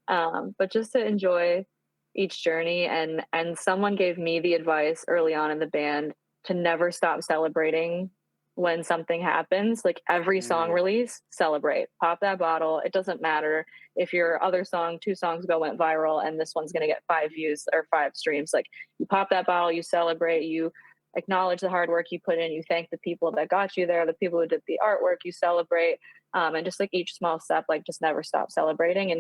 But just to enjoy each journey, and someone gave me the advice early on in the band to never stop celebrating when something happens. Like every song Ooh. release, celebrate, pop that bottle. It doesn't matter if your other song 2 songs ago went viral and this one's going to get 5 views or 5 streams. Like you pop that bottle, you celebrate, you acknowledge the hard work you put in, you thank the people that got you there, the people who did the artwork, you celebrate. And just like each small step, like just never stop celebrating.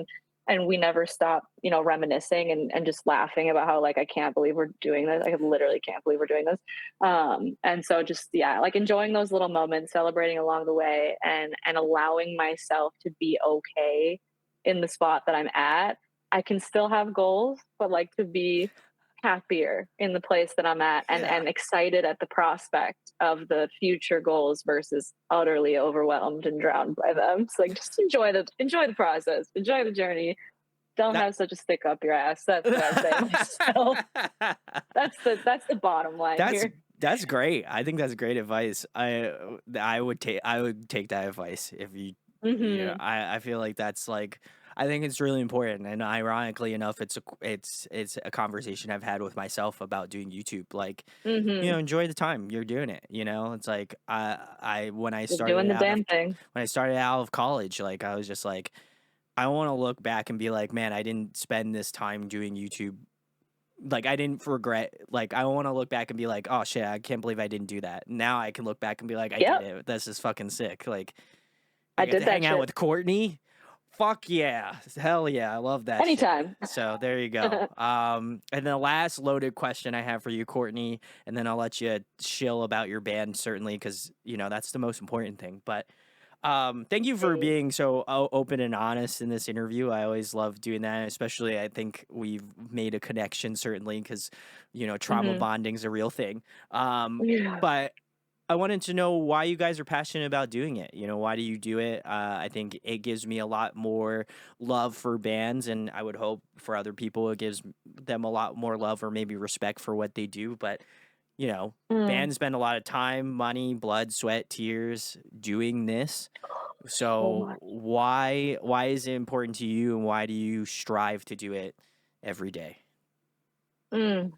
And we never stop, reminiscing and just laughing about how, like, I can't believe we're doing this. I literally can't believe we're doing this. And so just, yeah, like enjoying those little moments, celebrating along the way, and allowing myself to be okay in the spot that I'm at. I can still have goals, but like to be happier in the place that I'm at, Yeah. and excited at the prospect of the future goals versus utterly overwhelmed and drowned by them. It's like just enjoy the process, enjoy the journey. Don't That have such a stick up your ass. That's what I say to myself. That's the bottom line That's here. that's great. I think that's great advice. I would take that advice if you Mhm. I feel like that's like I think it's really important, and ironically enough, it's a conversation I've had with myself about doing YouTube. Like, Mhm. enjoy the time you're doing it. It's like I when I Just started doing the out of damn thing. college, like I was just like I want to look back and be like, man, I didn't spend this time doing YouTube. Like I didn't regret. Like I want to look back and be like, oh shit, I can't believe I didn't do that. Now I can look back and be like, I did Yep. it. This is fucking sick. Like I I get did to that hang out shit. with Courtney. Fuck yeah. Hell yeah. I love that shit. Anytime. So there you go. And the last loaded question I have for you, Courtney, and then I'll let you chill about your band, certainly, because that's the most important thing. But thank you for Hey. being so open and honest in this interview. I always love doing that, especially I think we've made a connection, certainly, because trauma Mhm. bonding is a real thing. Um, Yeah. but I wanted to know why you guys are passionate about doing it. Why do you do it? I think it gives me a lot more love for bands, and I would hope for other people it gives them a lot more love or maybe respect for what they do. But Mm. bands spend a lot of time, money, blood, sweat, tears doing this. So So much. why is it important to you, and why do you strive to do it every day? Mm.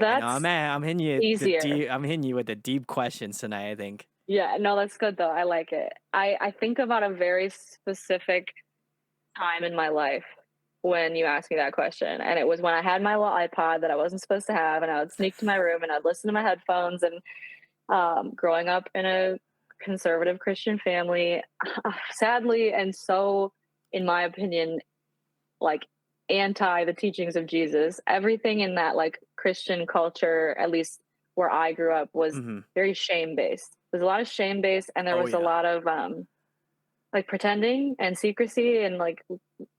I know That's easier. I'm hitting you with the deep questions tonight, I think. Yeah, no, that's good though. I like it. I think about a very specific time in my life when you asked me that question, and it was when I had my little iPod that I wasn't supposed to have, and I would sneak to my room and I'd listen to my headphones. And growing up in a conservative Christian family, sadly, and so, in my opinion, like anti the teachings of Jesus. Everything in that like Christian culture, at least where I grew up, was Mhm. very shame based. There's a lot of shame based, and there Oh, was a yeah. lot of like pretending and secrecy and like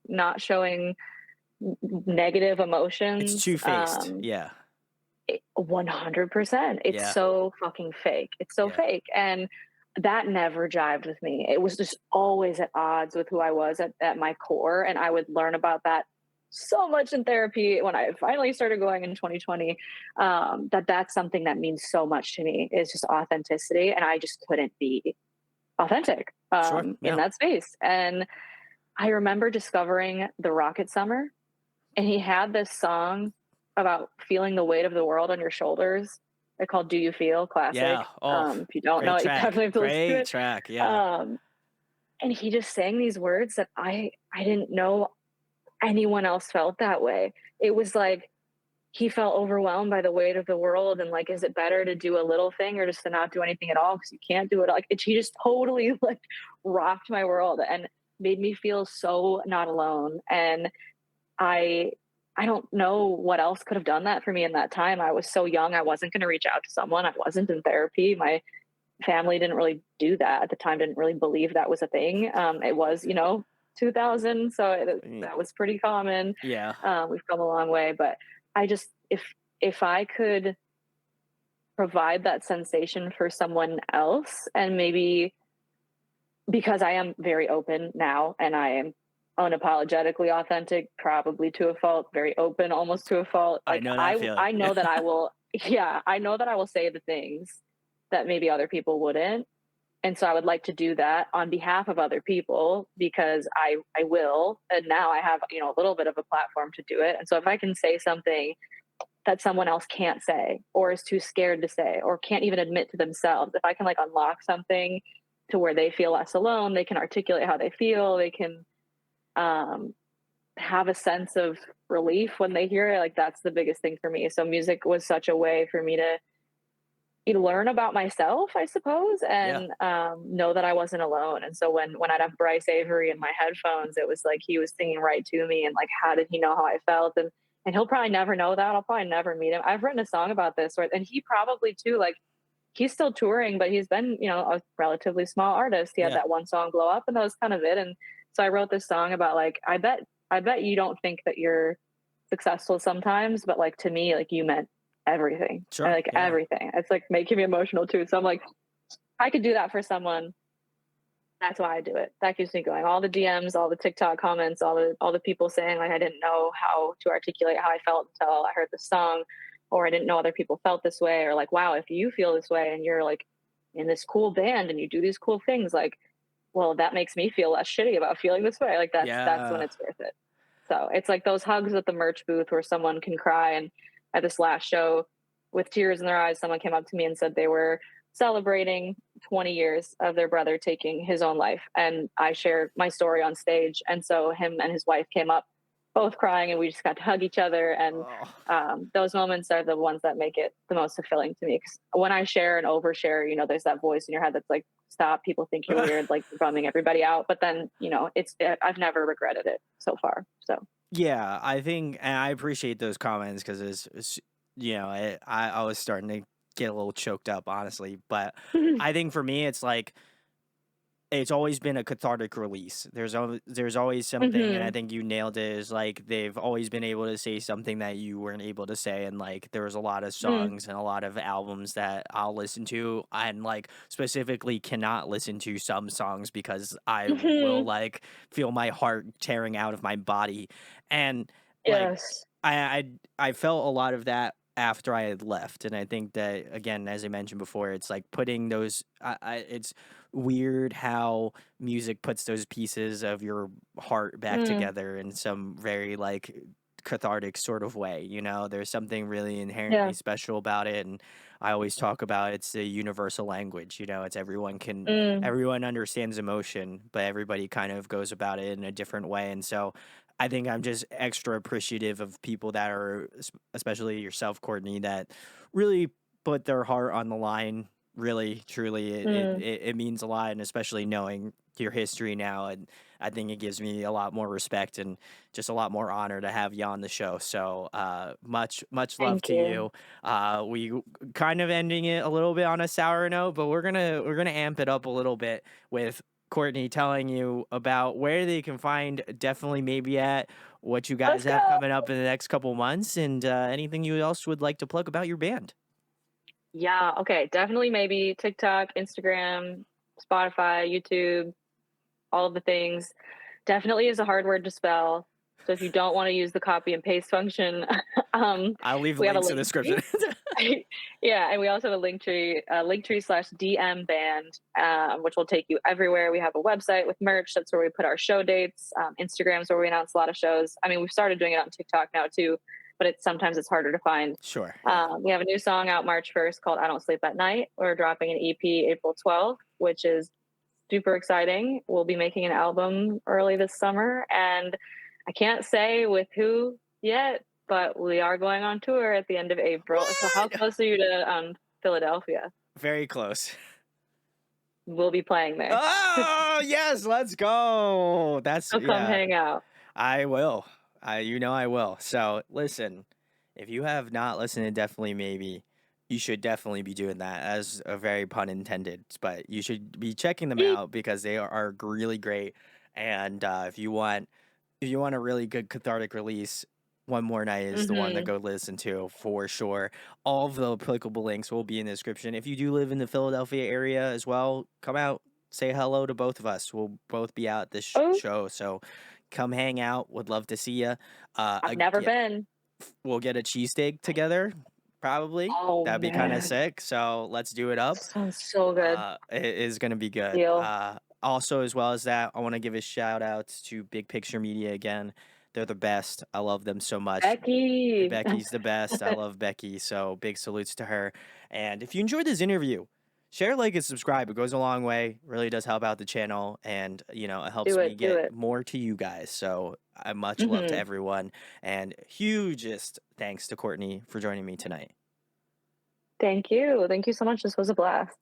not showing negative It's emotions. two-faced. Yeah. 100%. It's Yeah. so fucking fake. It's so Yeah. fake. And that never jived with me. It was just always at odds with who I was at my core. And I would learn about that so much in therapy when I finally started going in 2020. That's something that means so much to me is just authenticity. And I just couldn't be authentic Sure. in Yeah. that space. And I remember discovering the Rocket Summer, and he had this song about feeling the weight of the world on your shoulders. They're called "Do You Feel?" Yeah. Classic. Oh, If you don't know great it, you track. definitely have to listen to Great it. track. Yeah. Um, and he just sang these words that I didn't know anyone else felt that way. It was like he felt overwhelmed by the weight of the world, and like, is it better to do a little thing or just to not do anything at all because you can't do it? Like, he just totally like rocked my world and made me feel so not alone. And I I don't know what else could have done that for me in that time. I was so young. I wasn't going to reach out to someone. I wasn't in therapy. My family didn't really do that at the time. Didn't really believe that was a thing. It was, 2000, so Y- that was pretty common. Yeah. We've come a long way, but I just if I could provide that sensation for someone else, and maybe because I am very open now and I am unapologetically authentic, probably to a fault, very open almost to a fault. I Like know that I feeling. I Yeah. know that I will yeah, I know that I will say the things that maybe other people wouldn't. And so I would like to do that on behalf of other people because I will. And now I have, a little bit of a platform to do it. And so if I can say something that someone else can't say or is too scared to say or can't even admit to themselves, if I can like unlock something to where they feel less alone, they can articulate how they feel, they can um, have a sense of relief when they hear it. Like that's the biggest thing for me. So music was such a way for me to learn about myself, I suppose, Yeah. and know that I wasn't alone. And so when I'd have Bryce Avery in my headphones, it was like he was singing right to me, and like how did he know how I felt? And he'll probably never know that. I'll probably never meet him. I've written a song about this, and he probably too. Like he's still touring, but he's been a relatively small artist. He had Yeah. that one song blow up, and that was kind of it. And so I wrote this song about like I bet you don't think that you're successful sometimes, but like to me, like you meant everything. I Sure. like Yeah. everything. It's like making me emotional too. So I'm like, I could do that for someone. That's why I do it. That keeps me going. All the DMs, all the TikTok comments, all the people saying like I didn't know how to articulate how I felt until I heard the song, or I didn't know other people felt this way, or like, wow, if you feel this way and you're like in this cool band and you do these cool things, like, well, that makes me feel less shitty about feeling this way. Like that's when Yeah. it's worth it. So it's like those hugs at the merch booth where someone can cry. And at this last show, with tears in their eyes, someone came up to me and said they were celebrating 20 years of their brother taking his own life. And I shared my story on stage. And so him and his wife came up, both crying, and we just got to hug each other. And Oh. those moments are the ones that make it the most fulfilling to me. Because when I share and overshare, there's that voice in your head that's like, stop, people think you're weird, like you're bumming everybody out. But then, I've never regretted it so far. So, Yeah, I think, and I appreciate those comments because I was starting to get a little choked up, honestly. But I think for me, it's like it's always been a cathartic release. There's always something, and I hmm think you nailed it. Is like they've always been able to say something that you weren't able to say, and like there was a lot of mm songs and a lot of albums that I'll listen to, and like specifically cannot listen to some songs because I will hmm like feel my heart tearing out of my body, and like yes. I felt a lot of that after I had left, and I think that again, as I mentioned before, it's like putting those. It's weird how music puts those pieces of your heart back Mm, together in some very like cathartic sort of way. There's something really inherently yeah. special about it, and I always talk about it's a universal language. It's Mm, everyone understands emotion, but everybody kind of goes about it in a different way, and so I think I'm just extra appreciative of people that are, especially yourself, Courtney, that really put their heart on the line. Really, truly, mm, it means a lot, and especially knowing your history now, and I think it gives me a lot more respect and just a lot more honor to have you on the show. So, much love thank to you. you. We kind of ending it a little bit on a sour note, but we're gonna amp it up a little bit with Courtney telling you about where they can find definitely maybe at what you guys Let's have go. coming up in the next couple months and anything you else would like to plug about your band. Yeah. Okay. Definitely maybe TikTok, Instagram, Spotify, YouTube, all of the things. Definitely is a hard word to spell. So if you don't want to use the copy and paste function, um, I'll leave we have a links in the link description. tree. Yeah, and we also have a link tree slash DM band, which will take you everywhere. We have a website with merch. That's where we put our show dates. Instagram's where we announce a lot of shows. I mean, we've started doing it on TikTok now too, but sometimes it's harder to find. Sure, yeah. We have a new song out March 1st called "I Don't Sleep at Night." We're dropping an EP April 12th, which is super exciting. We'll be making an album early this summer, and I can't say with who yet, but we are going on tour at the end of April. So, how What? close are you to Philadelphia? Very close. We'll be playing there. Oh, yes, let's go. That's So come yeah, hang out. I will. I will. So, listen, if you have not listened to Definitely Maybe, you should definitely be doing that as a very pun intended, but you should be checking them Eek. out because they are really great. And if you want a really good cathartic release, One More Night is the one to Mhm. go listen to for sure. All of the applicable links will be in the description. If you do live in the Philadelphia area as well, come out, say hello to both of us. We'll both be out at this Oh, show, so come hang out. Would love to see you. I've never Again, been. we'll get a cheesesteak together. probably. Oh, That'd be kinda man. sick, so let's do it up. Sounds so good. It is gonna be good. Deal. Also, as well as that, I wanna give a shout out to Big Picture Media again. They're the best. I love them so much. Becky. Becky's the best. I love Becky, so big salutes to her. And if you enjoyed this interview, share, like, and subscribe. It goes a long way. Really does help out the channel, and it Do helps me it, do get it. more to you guys. So I much love to Mhm. everyone, and hugest thanks to Courtney for joining me tonight. Thank you. Thank you so much. This was a blast.